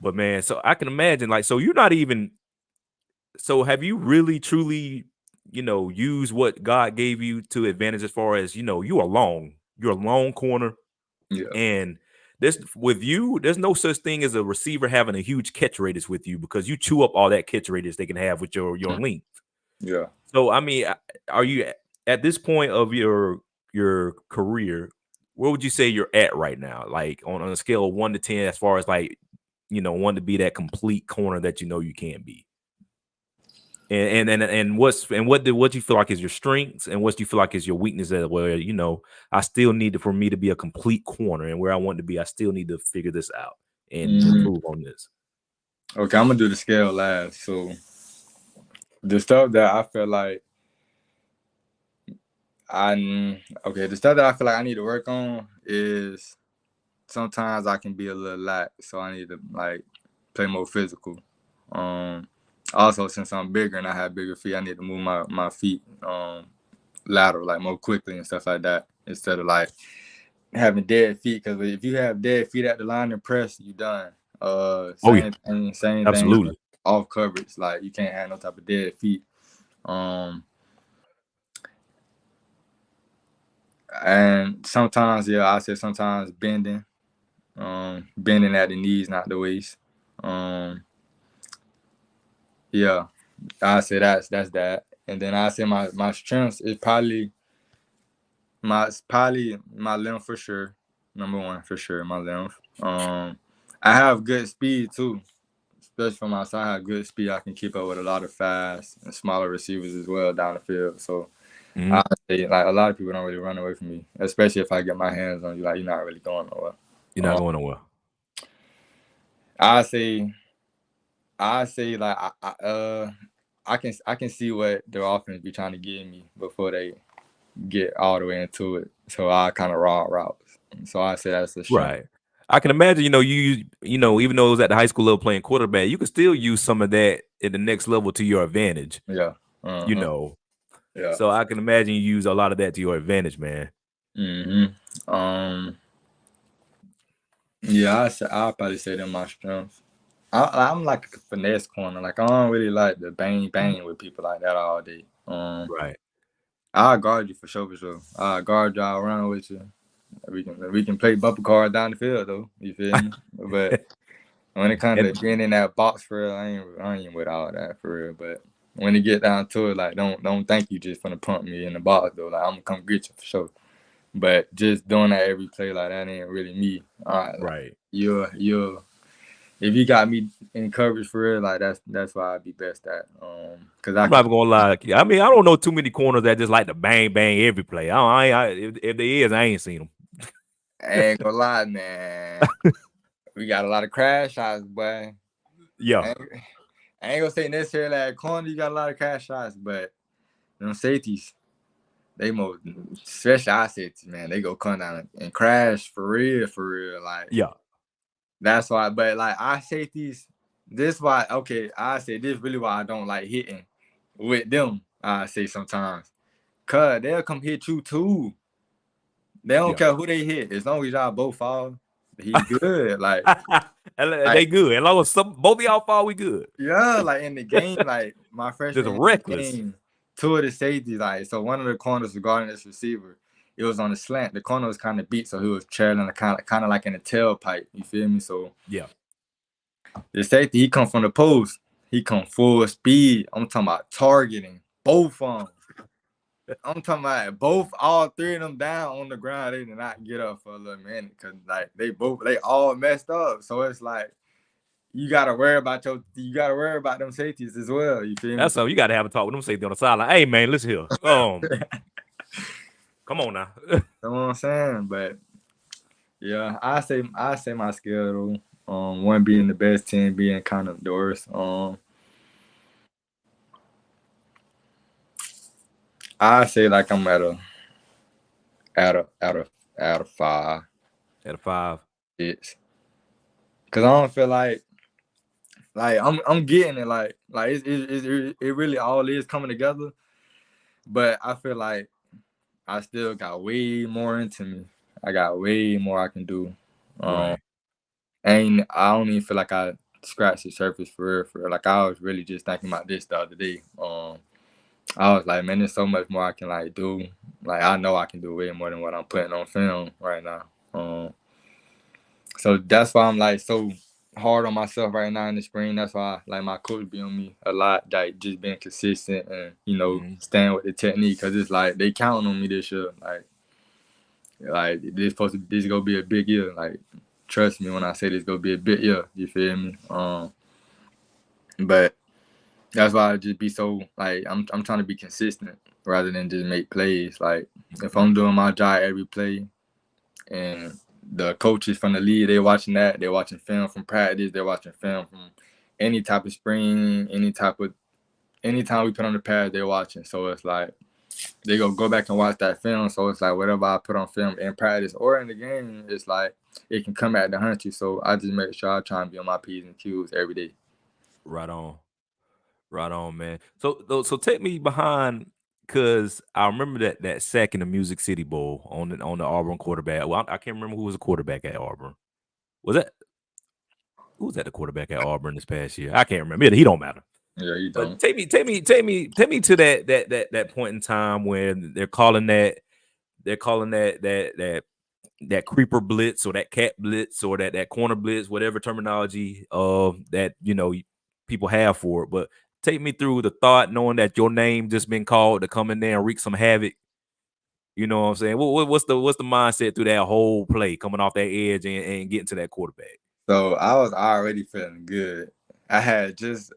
But man, so I can imagine, like, so you're not even. So have you really truly, you know, used what God gave you to advantage as far as, you know, you're a long corner, Yeah. and with you, there's no such thing as a receiver having a huge catch radius with you, because you chew up all that catch radius they can have with your length. Yeah. So I mean, are you at this point of your career, where would you say you're at right now? Like on a scale of 1 to 10, as far as like, you know, want to be that complete corner that you know you can be. And what do you feel like is your strengths, and what do you feel like is your weakness, that where, you know, I still need for me to be a complete corner, and where I want to be, I still need to figure this out and improve on this. Okay, I'm gonna do the scale last. So the stuff that I feel like the stuff that I feel like I need to work on is sometimes I can be a little lax, so I need to like play more physical. Also, since I'm bigger and I have bigger feet, I need to move my feet lateral, like more quickly and stuff like that, instead of like having dead feet. Because if you have dead feet at the line and press, you done. Same Absolutely. thing off coverage. Like you can't have no type of dead feet. And sometimes, I say sometimes bending at the knees, not the waist. Yeah, I say that's that. And then I say my strengths is probably my length for sure. Number 1 for sure, my length. I have good speed too, especially for my side. I have good speed. I can keep up with a lot of fast and smaller receivers as well down the field. So I say, like, a lot of people don't really run away from me, especially if I get my hands on you. Like, you're not really going nowhere. You're not going nowhere. I say like I can see what their offense be trying to give me before they get all the way into it. So I kind of raw routes. So I say that's the strength. Right. I can imagine, you know, you know, even though it was at the high school level playing quarterback, you could still use some of that at the next level to your advantage. Yeah. You know. Yeah. So I can imagine you use a lot of that to your advantage, man. Yeah, I'll probably say they're my strengths. I'm like a finesse corner. Like I don't really like the bang with people like that all day. Right. I'll guard you for sure. I'll guard you. I'll run with you. We can play bumper card down the field though. You feel me? But when it comes to being in that box for real, I ain't with all that for real. But when it get down to it, like don't think you just gonna pump me in the box though. Like I'm gonna come get you for sure. But just doing that every play like that ain't really me. All right. Like, right. You're if you got me in coverage for real, like that's why I'd be best at. Cause I'm not gonna lie. I mean, I don't know too many corners that just like to bang every play. If there is, I ain't seen them. I ain't gonna lie, man. We got a lot of crash shots, boy. Yeah. I ain't gonna say necessarily at corner you got a lot of crash shots, but them safeties, they most, especially our safeties, man, they go come down and crash for real. Like, yeah. That's why, but like our safeties, this why, okay, I say this really why I don't like hitting with them, I say sometimes. Cause they'll come hit you too. They don't care who they hit. As long as y'all both fall, he's good. Like they good. As long as both of y'all fall, we good. Yeah, like in the game, like my freshman reckless game, 2 of the safeties, like so one of the corners was guarding this receiver. it was on the slant. The corner was kind of beat, so he was trailing kind of like in a tailpipe. You feel me? So yeah, the safety, he come from the post. He come full speed. I'm talking about targeting both of them. I'm talking about all three of them down on the ground. They did not get up for a little minute because like they all messed up. So it's like you gotta worry about them safeties as well. You feel me? That's so you gotta have a talk with them safety on the sideline. Hey man, listen here. Come on now. You know what I'm saying? But yeah, I say my skill though. One being the best, 10 being kind of the worst. I say like I'm at a 5. At a 5. It's because I don't feel like I'm getting it. Like it really all is coming together. But I feel like I still got way more into me. I got way more I can do. Right. And I don't even feel like I scratched the surface for real. Like I was really just thinking about this the other day. I was like, man, there's so much more I can like do. Like I know I can do way more than what I'm putting on film right now. So that's why I'm like so hard on myself right now in the spring. That's why like my coach be on me a lot, like just being consistent and staying with the technique. Cause it's like they counting on me this year. Like this gonna be a big year. Like trust me when I say this gonna be a big year. You feel me? But that's why I just be so like I'm trying to be consistent rather than just make plays. Like if I'm doing my job every play, and the coaches from the league, they're watching that. They're watching film from practice. They're watching film from any type of spring, anytime we put on the pad, they're watching. So it's like they go back and watch that film. So it's like whatever I put on film in practice or in the game, it's like it can come back to hunt you. So I just make sure I try and be on my P's and Q's every day. Right on, man. So take me behind, because I remember that sack in the Music City Bowl on the Auburn quarterback. Well, I can't remember who was the quarterback at Auburn. Who was that the quarterback at Auburn this past year? I can't remember. He don't matter. Yeah, you don't. But take me to that point in time when they're calling that creeper blitz or that cat blitz or that corner blitz, whatever terminology that people have for it. But take me through the thought, knowing that your name just been called to come in there and wreak some havoc. You know what I'm saying? What's the mindset through that whole play, coming off that edge and getting to that quarterback? So I was already feeling good. I had just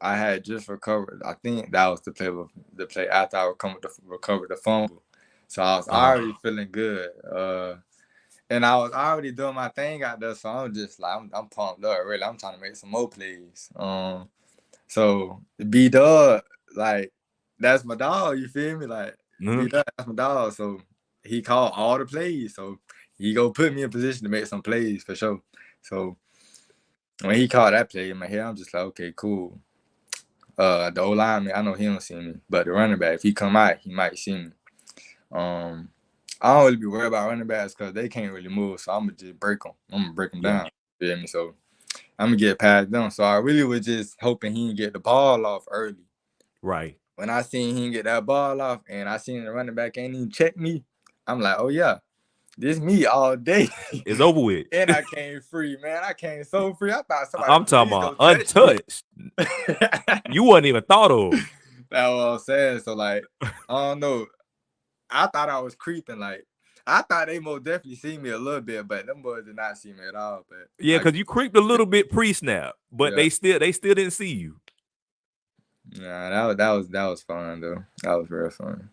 recovered. I think that was the play after I recovered the fumble. So I was already feeling good. And I was already doing my thing out there. So I'm just like I'm pumped up. Really, I'm trying to make some more plays. So B-Dub, like that's my dog. You feel me? Like B-Dub, that's my dog. So he called all the plays. So he go put me in position to make some plays for sure. So when he called that play in my head, I'm just like, okay, cool. The O-lineman, I know he don't see me, but the running back, if he come out, he might see me. I don't really be worried about running backs because they can't really move, so I'm gonna just break them. I'm gonna break them down. You feel me? So I'm gonna get past them. So I really was just hoping he can get the ball off early. Right. When I seen him get that ball off, and I seen the running back ain't even check me, I'm like, oh yeah. This me all day. It's over with. And I came free, man. I came so free. I thought somebody. I'm talking about untouched. You wasn't even thought of. That's what I'm saying. So like, I don't know. I thought I was creeping. Like, I thought they most definitely see me a little bit, but them boys did not see me at all. But yeah, because you creeped a little bit pre-snap, but they still didn't see you. Nah, that was fun though. That was real fun.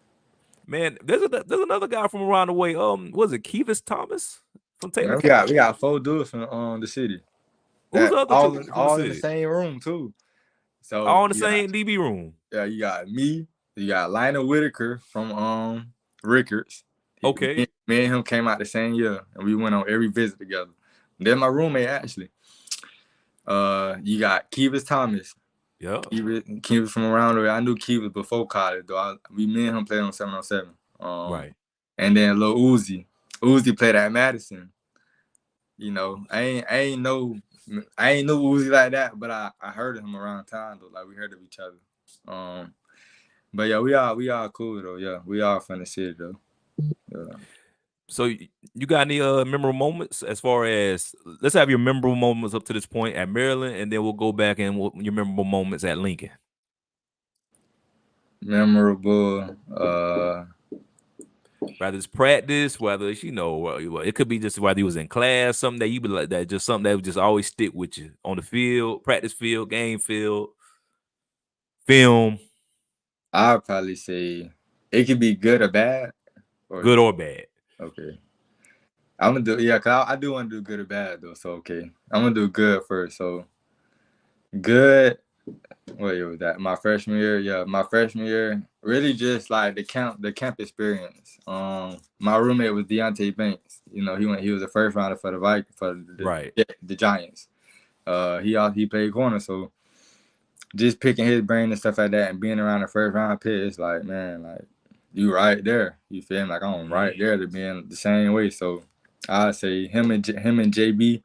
Man, there's another guy from around the way. Was it Kevis Thomas from Taylor? Yeah, we got 4 dudes from the city. Who's the other all in the same room too. So all in the same DB room. Yeah, you got me. You got Lionel Whitaker from Rickards. Okay. Me and him came out the same year, and we went on every visit together. They're my roommate actually. You got Kevis Thomas. Yeah, Kevis from around the way. I knew Kevis before college, though. Me and him played on 707. Right. And then Lil Uzi. Uzi played at Madison. You know, I ain't know Uzi like that, but I heard of him around town though. Like we heard of each other. But yeah, we are cool though. Yeah, we are from the city though. Yeah. So you got any memorable moments as far as, let's have your memorable moments up to this point at Maryland, and then we'll go back and your memorable moments at Lincoln. Memorable, whether it's practice, whether it's, it could be just whether you was in class, something that you be like that, just something that would just always stick with you on the field, practice field, game field, film. I'll probably say it could be good or bad. Good or bad. Okay. I'm gonna do, cause I do want to do good or bad though. So okay, I'm gonna do good first. So good. What year was that? My freshman year. Yeah, my freshman year. Really, just like the camp experience. My roommate was Deontay Banks. He was a first rounder for the Giants. He played corner, so just picking his brain and stuff like that, and being around the first round pick, it's like, man, like you right there. You feel me? Like I'm right there to being the same way. So I say him and JB.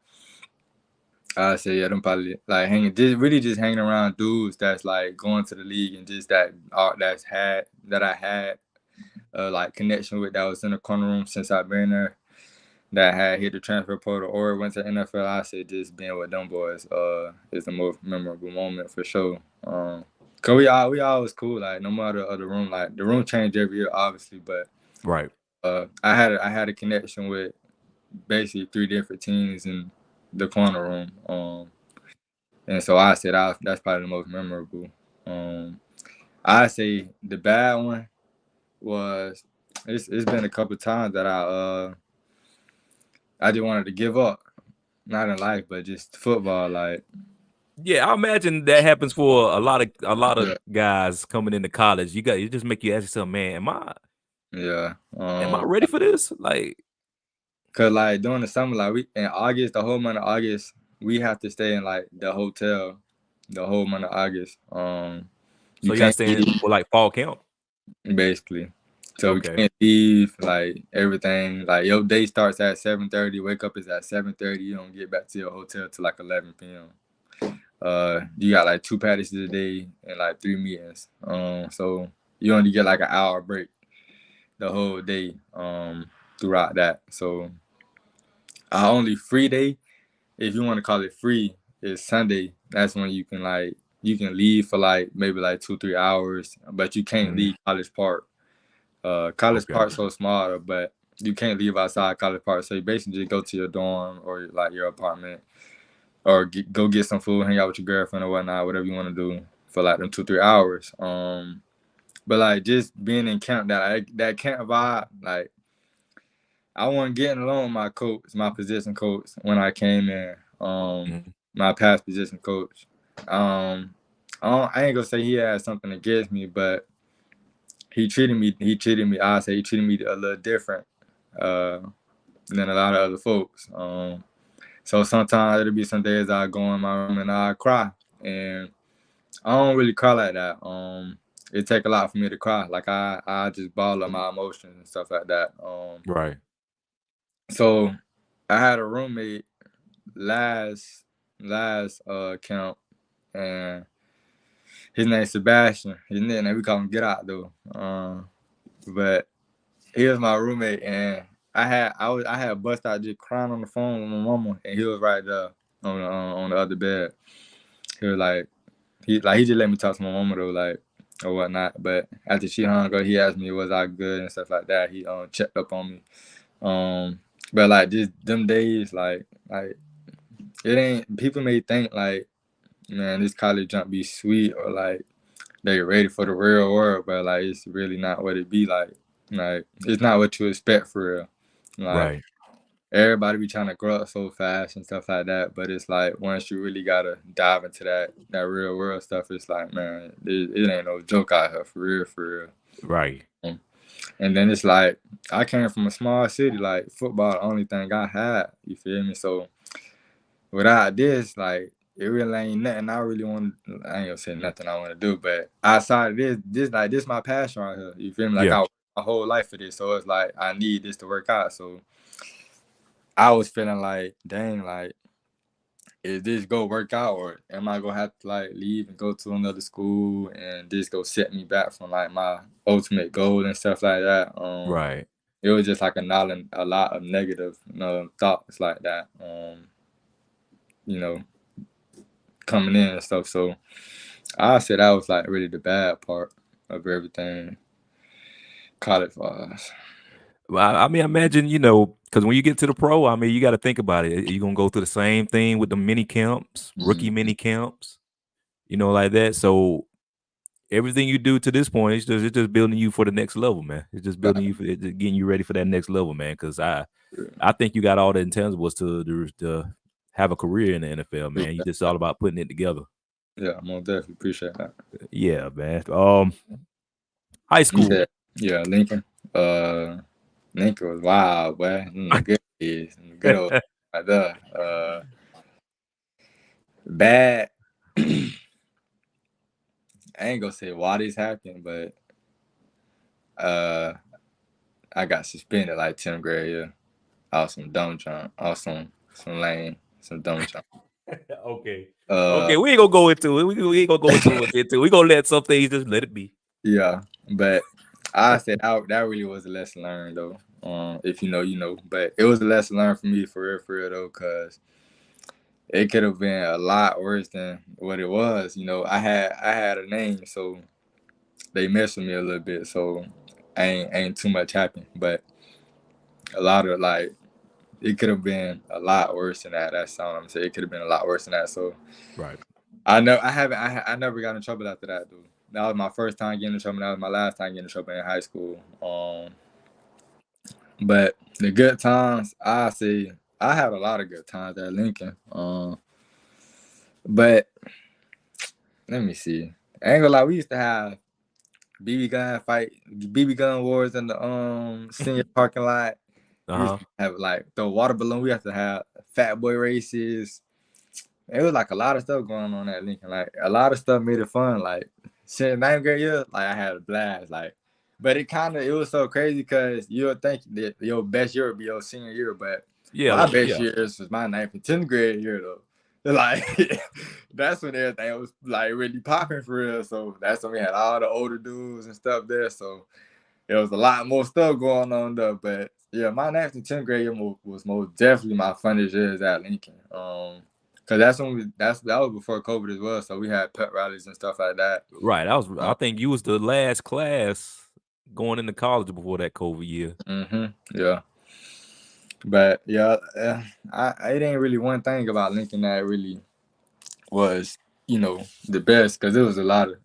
I say them probably like just hanging around dudes that's like going to the league and just that I had like connection with, that was in the corner room since I've been there, that had hit the transfer portal or went to NFL. I say just being with them boys is the most memorable moment for sure. Cause we always cool, like no matter the room, like the room changed every year obviously, but right. I had a connection with basically 3 different teams in the corner room, and so I said that's probably the most memorable. I say the bad one was it's been a couple times that I just wanted to give up, not in life but just football. Like, yeah, I imagine that happens for a lot of guys coming into college. You just make you ask yourself, man, am I ready for this? Like, cause like during the summer, like in August, the whole month of August, we have to stay in like the hotel the whole month of August. So you gotta stay in for like fall camp, basically. So we can't leave, like everything. Like your day starts at 7:30. Wake up is at 7:30. You don't get back to your hotel till like 11 p.m. You got like 2 practices a day and like 3 meetings. So you only get like an hour break the whole day. Throughout that. So our only free day, if you want to call it free, is Sunday. That's when you can leave for like maybe like 2-3 hours, but you can't leave College Park. College Park's so small, but you can't leave outside College Park. So you basically just go to your dorm or like your apartment, or go get some food, hang out with your girlfriend or whatnot, whatever you want to do for like them 2-3 hours. But like just being in camp, that camp vibe, like I wasn't getting along with my coach, my position coach, when I came in. My past position coach. I ain't gonna say he had something against me, but he treated me a little different than a lot of other folks. So sometimes it'll be some days I go in my room and I cry, and I don't really cry like that. It take a lot for me to cry. Like I just ball up my emotions and stuff like that. Right. So I had a roommate last camp, and his name's Sebastian. His nickname, we call him Get Out though. But he was my roommate, and I had bust out just crying on the phone with my mama, and he was right there on the other bed. He was like, he just let me talk to my mama though, like, or whatnot. But after she hung up, he asked me was I good and stuff like that. He checked up on me. But like just them days, like it ain't, people may think like, man, this college jump be sweet, or like they ready for the real world, but like it's really not what it be like. Like it's not what you expect for real. Like, right. Everybody be trying to grow up so fast and stuff like that, but it's like once you really gotta dive into that real world stuff, it's like, man, it ain't no joke out here for real. Right. And then it's like I came from a small city, like football the only thing I had. You feel me? So without this, like it really ain't nothing I really want. I ain't gonna say nothing I want to do, but outside of this my passion right here. You feel me? Like I worked my whole life for this, so it's like I need this to work out. So I was feeling like, dang, like, is this go work out, or am I gonna have to like leave and go to another school and this go set me back from like my ultimate goal and stuff like that? Right. it was just like a lot of negative thoughts like that. Coming in and stuff. So I said that was like really the bad part of everything college wise. Well, I mean, imagine, because when you get to the pro, I mean, you got to think about it. You're going to go through the same thing with the mini camps, rookie mini camps, like that. So everything you do to this point, it's just building you for the next level, man. It's just building you, it's just getting you ready for that next level, man. Because I think you got all the intangibles to have a career in the NFL, man. You just all about putting it together. Yeah, most definitely appreciate that. Yeah, man. High school. Yeah, Lincoln. Lincoln was wild, boy. Good kids, good old like that. Bad. I ain't gonna say why this happened, but I got suspended like 10th grade year. I was some dumb jump. I was some lame, some dumb jump. Okay. Okay, we ain't gonna go into it. We ain't gonna go into it. We gonna let some things just let it be. Yeah, but I said that really was a lesson learned though. If you know, you know. But it was a lesson learned for me for real though, cause it could have been a lot worse than what it was. I had a name, so they messed with me a little bit. So ain't too much happened, but a lot of like it could have been a lot worse than that. That's all I'm saying. It could have been a lot worse than that. So right. I never got in trouble after that, dude. That was my first time getting in trouble. That was my last time getting in trouble in high school. But the good times, I say I had a lot of good times at Lincoln. But let me see. I ain't gonna lie, we used to have BB gun wars in the senior parking lot. We used to have like the water balloon. We have to have fat boy races. It was like a lot of stuff going on at Lincoln. Like a lot of stuff made it fun. Like shit, 9th grade year, like I had a blast. Like, but it was so crazy because you would think that your best year would be your senior year, but my best year was my 9th and 10th grade year though. Like that's when everything was like really popping for real. So that's when we had all the older dudes and stuff there. So there was a lot more stuff going on though. But yeah, my 9th and 10th grade year was most definitely my funnest years at Lincoln. Cause that was before COVID as well. So we had pep rallies and stuff like that. Right. I think you was the last class going into college before that COVID year. Yeah. But yeah, it ain't really one thing about Lincoln that really was, the best, because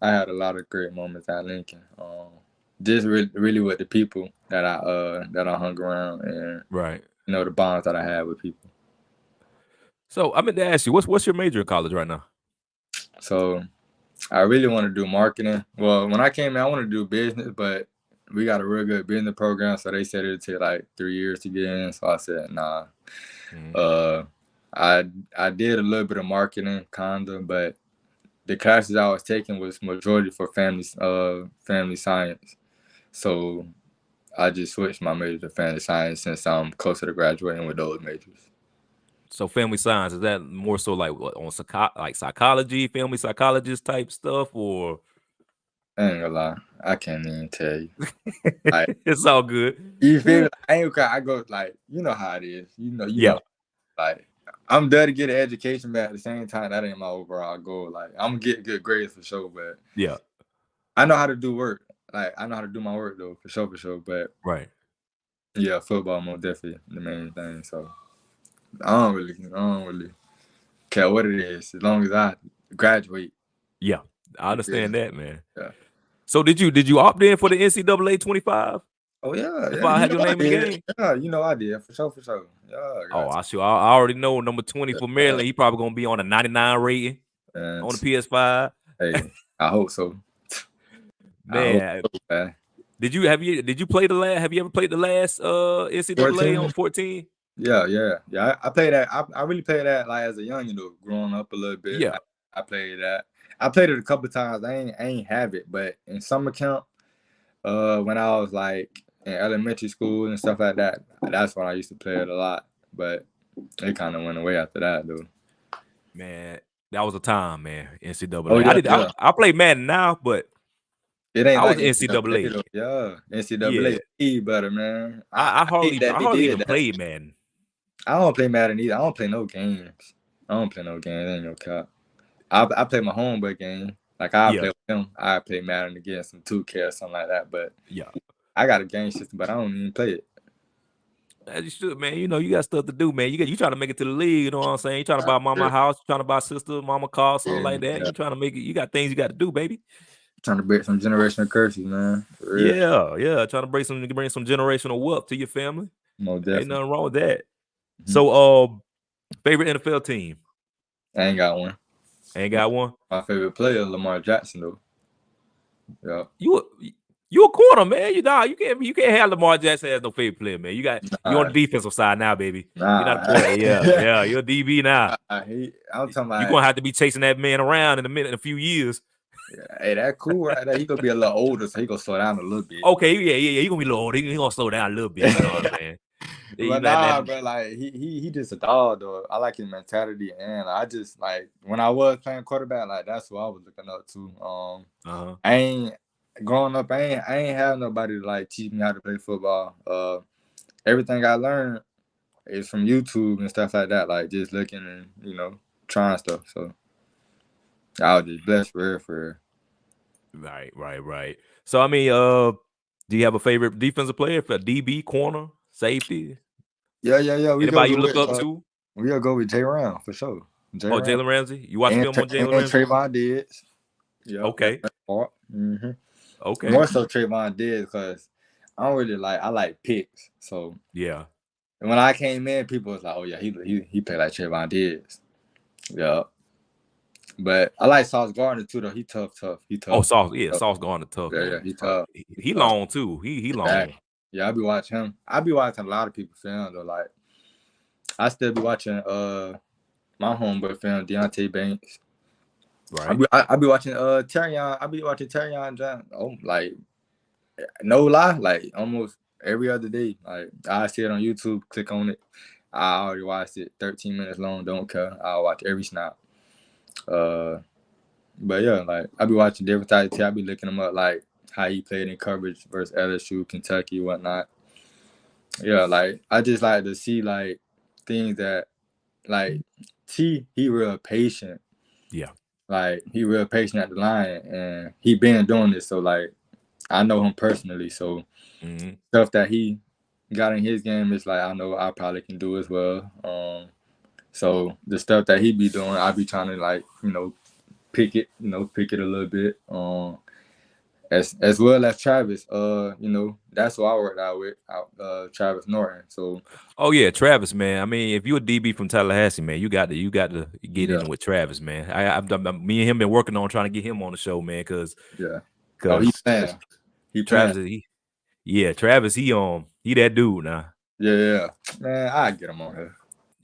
I had a lot of great moments at Lincoln. Just really with the people that I hung around and right, the bonds that I had with people. So I meant to ask you, what's your major in college right now? So I really want to do marketing. Well, when I came in, I wanted to do business, but we got a real good business program, so they said it'd take like 3 years to get in. So I said, nah. I did a little bit of marketing, kinda, but the classes I was taking was majority for family science. So I just switched my major to family science since I'm closer to graduating with those majors. So family science, is that more so like what, on psychology, family psychologist type stuff, or? I ain't gonna lie, I can't even tell you. Like, it's all good. You feel? I go like, you know how it is. You know, like I'm there to get an education, but at the same time, that ain't my overall goal. Like I'm gonna get good grades for sure, but yeah, I know how to do work. Like I know how to do my work though, for sure. But right, yeah, football most definitely the main thing. So I don't really care what it is, as long as I graduate. Yeah, I understand that, man. Yeah. So did you opt in for the NCAA 25? Oh yeah. If I had your name in the game? Yeah, I did for sure. Yeah. I already know number 20 for Maryland. He probably gonna be on a 99 rating on the PS5. Hey, I hope so. Man. Man. Did you play the last? Have you ever played the last NCAA 14? On 14? Yeah. I played that. I really played that like as a youngin' though, growing up a little bit. Yeah. I played that. I played it a couple of times. I ain't have it, but in summer camp, when I was like in elementary school and stuff like that, that's when I used to play it a lot. But it kind of went away after that, though. Man, that was a time, man. NCAA. Oh, yeah, I play Madden now, but It ain't I was like NCAA. though. Yeah, Yeah. NCAA better, man. I hate that they hardly did even that. played Madden. I don't play Madden either. I don't play no games. Ain't no cap. I play my homeboy game. Like I play with him. I play Madden against some 2K or something like that. But Yeah. I got a game system, but I don't even play it. As you should, man. You know, you got stuff to do, man. You trying to make it to the league, you know what I'm saying? You trying to buy mama house, you trying to buy sister, mama car, something like that. Yeah. You trying to make it, you got things you got to do, baby. Trying to break some generational curses, man. Yeah. Trying to bring some generational wealth to your family. No, definitely. Ain't nothing wrong with that. So favorite NFL team? I ain't got one. Ain't got one. My favorite player, Lamar Jackson, though. Yeah. You a corner, man. You can't have Lamar Jackson as no favorite player, man. You on the defensive side now, baby. You're not a corner. Yeah. You're a DB now. I'm talking about you're gonna have to be chasing that man around in a few years. Yeah, hey, that cool right there. He gonna be a little older, so he gonna slow down a little bit. Okay, yeah. He gonna be a little older. He gonna slow down a little bit. You know what I'm saying? But bro, like he just a dog though. I like his mentality, and I just like when I was playing quarterback, like that's what I was looking up to. I ain't growing up. I ain't have nobody to like teach me how to play football. Everything I learned is from YouTube and stuff like that. Like just looking and trying stuff. So I was just blessed for real. Right. So I mean, do you have a favorite defensive player? For DB, corner, safety? Yeah. Anybody you look up to? We'll go with Jay Ram for sure. Jalen Ramsey. You watch film on Jalen Ramsey? Trayvon Diggs. Yeah. Okay. Okay. More so Trayvon Diggs because I don't really I like picks. So yeah. And when I came in, people was like, "Oh yeah, he played like Trayvon Diggs." Yeah. But I like Sauce Gardner too, though. He tough. Oh, Sauce Gardner tough. Yeah, he tough. He long too. He long. Yeah, I be watching him. I be watching a lot of people film though. Like I still be watching my homeboy film, Deontay Banks. Right. I be watching Terrion. I be watching Terrion John. Oh, like no lie, like almost every other day. Like I see it on YouTube, click on it. I already watched it. 13 minutes long. Don't care. I'll watch every snap. But yeah, like I be watching different types. I be looking them up, like how he played in coverage versus LSU, Kentucky, whatnot. Yeah, like I just like to see like things that like he real patient. Yeah. Like he real patient at the line, and he been doing this. So like I know him personally. So stuff that he got in his game is like I know I probably can do as well. So the stuff that he be doing, I be trying to like pick it a little bit. As well as Travis, that's who I worked out with, Travis Norton. So, oh yeah, Travis, man. I mean, if you're a DB from Tallahassee, man, you got to get in with Travis, man. Me and him been working on trying to get him on the show, man, because he's playing. Travis, he that dude now. Yeah, man, I get him on here.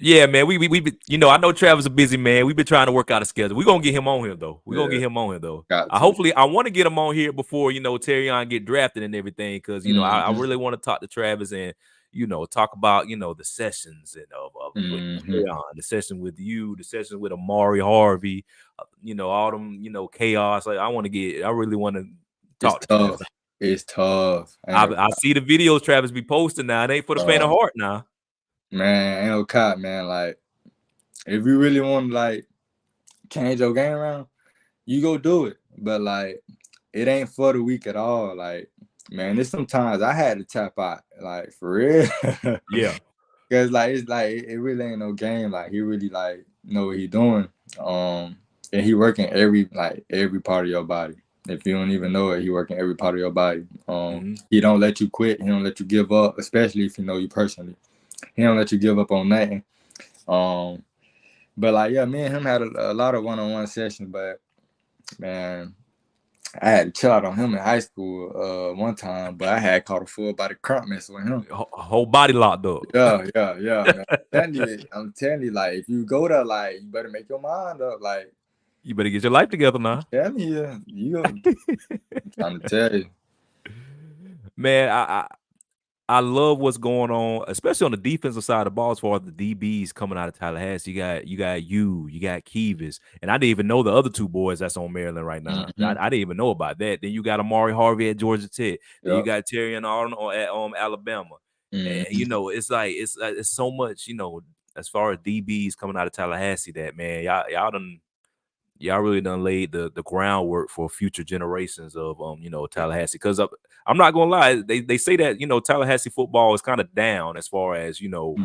Yeah, man. We I know Travis a busy man. We've been trying to work out a schedule. We're gonna get him on here though. I want to get him on here before Terrion get drafted and everything, because I really want to talk to Travis and talk about the sessions and Terrion, the session with you, the session with Amari Harvey, all them chaos. Like I really want to talk to Travis. It's tough. I see the videos Travis be posting now. It ain't for the faint of heart now. Man, ain't no cop, man. Like, if you really want to like change your game around, you go do it. But like, it ain't for the weak at all. Like, man, there's sometimes I had to tap out, like for real. Yeah. Cause like it's like it really ain't no game. Like he really like know what he doing. And he working every part of your body. If you don't even know it, he working every part of your body. He don't let you quit. He don't let you give up, especially if you know you personally. He don't let you give up on nothing. But like, yeah, me and him had a lot of one-on-one sessions, but man, I had to chill out on him in high school one time, but I had caught a full body crump mess with him. Whole body locked up. Yeah. I'm telling you, like, if you go there, like, you better make your mind up. Like, you better get your life together now. Tell me, I'm trying to tell you. Man, I love what's going on, especially on the defensive side of the ball as far as the DBs coming out of Tallahassee. You got Kivas, and I didn't even know the other two boys that's on Maryland right now. I didn't even know about that. Then you got Amari Harvey at Georgia Tech. Then you got Terry and Arnold at Alabama. And you know, it's like it's so much, you know, as far as DBs coming out of Tallahassee that, man, y'all really done laid the groundwork for future generations of you know, Tallahassee. Because I'm not gonna lie, they say that, you know, Tallahassee football is kind of down as far as, you know,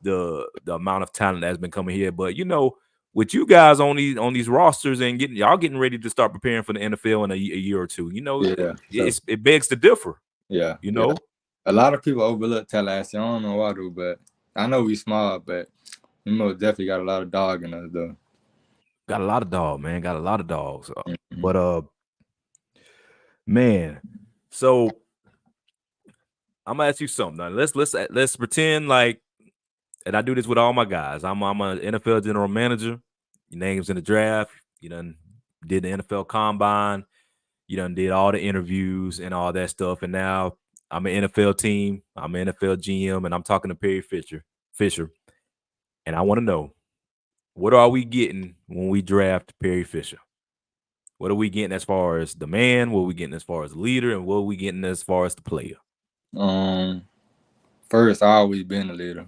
the amount of talent that's been coming here. But you know, with you guys on these rosters and getting ready to start preparing for the NFL in a year or two, you know, it begs to differ. Yeah, you know, a lot of people overlook Tallahassee. I don't know why, though, but I know we small, but we most definitely got a lot of dog in us, though. Got a lot of dog, man. Got a lot of dogs. But man, so I'm gonna ask you something. Now, let's pretend like, and I do this with all my guys. I'm an NFL general manager. Your name's in the draft. You done did the NFL Combine. You done did all the interviews and all that stuff. And now I'm an NFL team. I'm an NFL GM, and I'm talking to Perry Fisher. And I want to know, what are we getting when we draft Perry Fisher? What are we getting as far as the man? What are we getting as far as the leader? And what are we getting as far as the player? First, I always been a leader.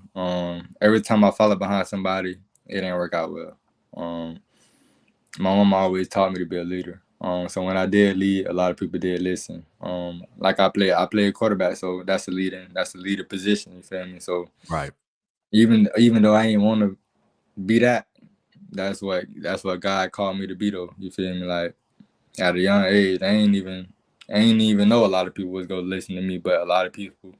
Every time I follow behind somebody, it didn't work out well. My mom always taught me to be a leader. So when I did lead, a lot of people did listen. Like I played quarterback, so that's a leader position. You feel me? So right. Even though I ain't want to be that, that's what God called me to be, though. You feel me? Like at a young age, I ain't even know a lot of people was gonna listen to me, but a lot of people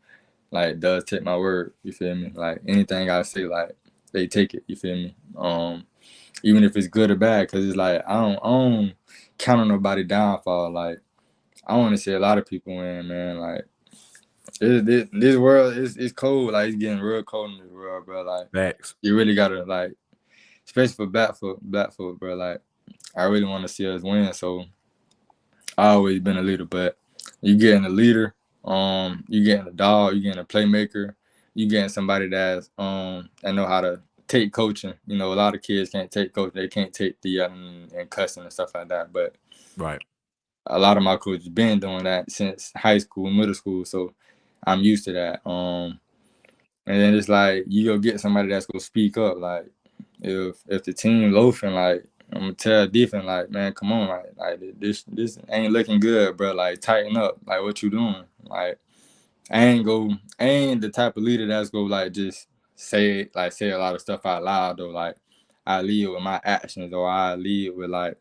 like does take my word. You feel me? Like anything I say, like they take it. You feel me? Even if it's good or bad, because it's like I don't count on nobody downfall. Like I want to see a lot of people win, man. Like this world is cold. Like it's getting real cold in this world, bro. Like facts. You really gotta, like, especially for black folk, bro. Like I really want to see us win. So I always been a leader, but you getting a leader, you getting a dog, you getting a playmaker, you getting somebody that's that know how to take coaching. You know, a lot of kids can't take coaching. They can't take the yelling and cussing and stuff like that. But right, a lot of my coaches been doing that since high school, middle school. So I'm used to that. And then it's like you go get somebody that's gonna speak up. Like if the team loafing, like I'm gonna tell defense, like, man, come on, like this ain't looking good, bro. Like tighten up. Like what you doing? Like I ain't the type of leader that's go like just say a lot of stuff out loud, though. Like I lead with my actions, or I lead with like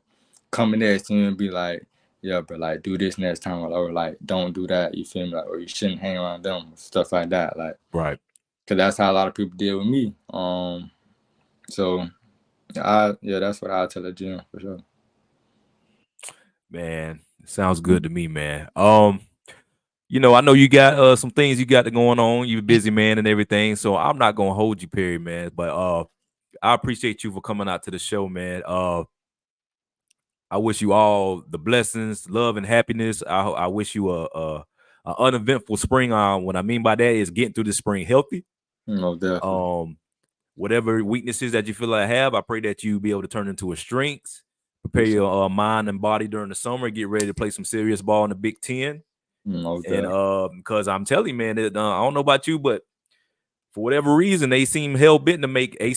coming next to him and be like, yeah, bro, like do this next time, or like don't do that. You feel me? Like, or you shouldn't hang around them, stuff like that. Like right, because that's how a lot of people deal with me. So that's what I'll tell a GM for sure. Man, sounds good to me, man. You know, I know you got some things you got going on. You're a busy man and everything, so I'm not gonna hold you, Perry, man. But I appreciate you for coming out to the show, man. I wish you all the blessings, love, and happiness. I wish you a uneventful spring. What I mean by that is getting through the spring healthy. No, definitely. Whatever weaknesses that you feel like I have, I pray that you be able to turn into a strength. Prepare your mind and body during the summer. Get ready to play some serious ball in the Big Ten. And because I'm telling you, man, I don't know about you, but for whatever reason, they seem hell bent to make the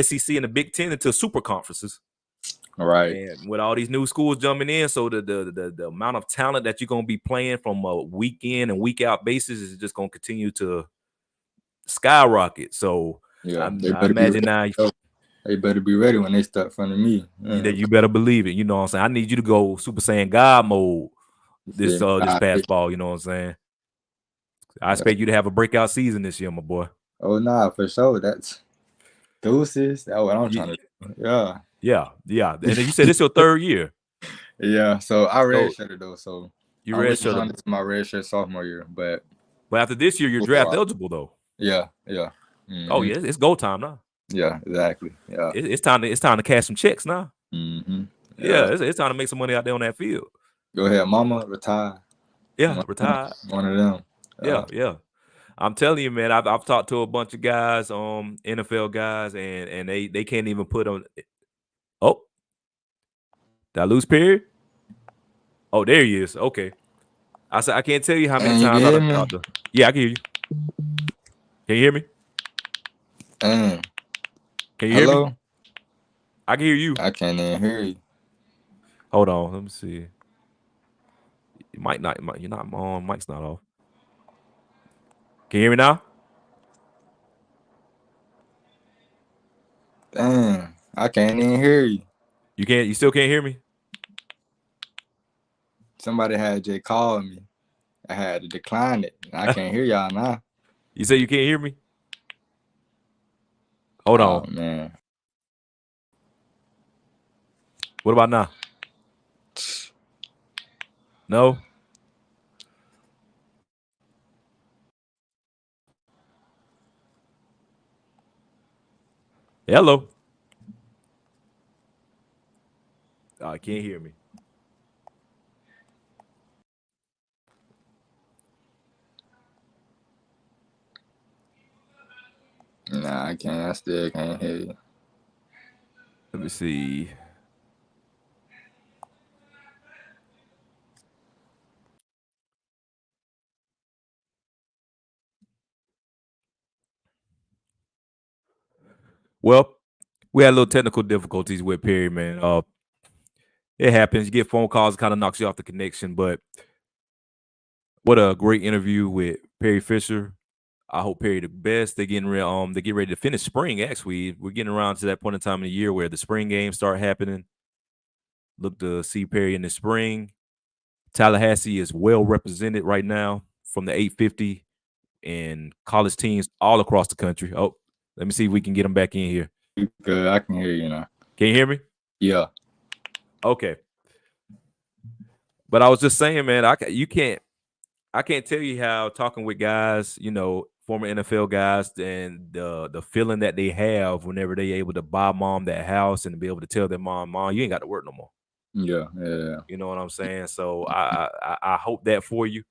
SEC and the Big Ten into super conferences. All right. And with all these new schools jumping in, so the amount of talent that you're gonna be playing from a week in and week out basis is just gonna continue to skyrocket. So yeah, I imagine now they better be ready when they start in front of me. You better believe it. You know what I'm saying? I need you to go Super Saiyan God mode this past fall. You know what I'm saying? I expect you to have a breakout season this year, my boy. Oh nah, for sure. That's deuces. That's what I'm trying to do. Yeah. And then you said it's your third year. Yeah. So I redshirted though. So you redshirted. This is my redshirt sophomore year, but after this year, you're draft eligible though. Yeah. Mm-hmm. Oh yeah, it's go time now. Yeah, exactly. Yeah, it's time to cash some checks now. Mm-hmm. Yeah, it's time to make some money out there on that field. Go ahead, mama, retire. Yeah, retire. One of them. Yeah. I'm telling you, man. I've talked to a bunch of guys, NFL guys, and they can't even put on. Oh, did I lose Perry? Oh, there he is. Okay. I said I can't tell you how many times I done talked to. Yeah, I can hear you. Can you hear me? Can you hear me? I can hear you. I can't even hear you. Hold on, let me see. You might not. You're not on. Mic's not off. Can you hear me now? Damn, I can't even hear you. You can't. You still can't hear me? Somebody had just called me. I had to decline it. I can't hear y'all now. You say you can't hear me? Hold on. Oh, man. What about now? No? Hello? Oh, I can't hear me. Nah, I can't. I still can't hear you. Let me see. Well, we had a little technical difficulties with Perry, man. It happens. You get phone calls, kind of knocks you off the connection. But what a great interview with Perry Fisher. I hope Perry the best. They get ready to finish spring. Actually, we're getting around to that point in time in the year where the spring games start happening. Look to see Perry in the spring. Tallahassee is well represented right now from the 850 and college teams all across the country. Oh, let me see if we can get them back in here. Good. I can hear you now. Can you hear me? Yeah. Okay. But I was just saying, man, I can't tell you how talking with guys, former NFL guys, and the feeling that they have whenever they able to buy mom that house and be able to tell their mom, you ain't got to work no more. Yeah. You know what I'm saying? So I hope that for you.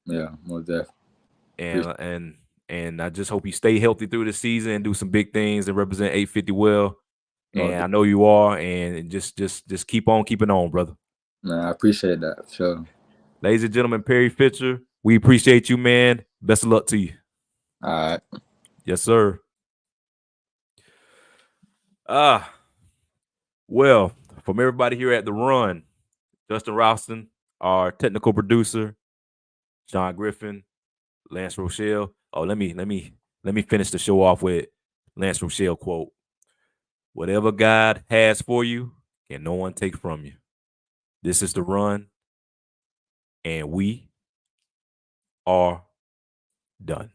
Yeah, most definitely. And I just hope you stay healthy through the season and do some big things and represent 850 well. And I know you are, and just keep on keeping on, brother. Man, I appreciate that. Sure. Ladies and gentlemen, Perry Fisher, we appreciate you, man. Best of luck to you. All right. Yes, sir. Well, from everybody here at The Run, Justin Ralston, our technical producer, John Griffin, Lance Rochelle. Oh, let me finish the show off with Lance Rochelle quote. Whatever God has for you, can no one take from you. This is The Run, and we are done.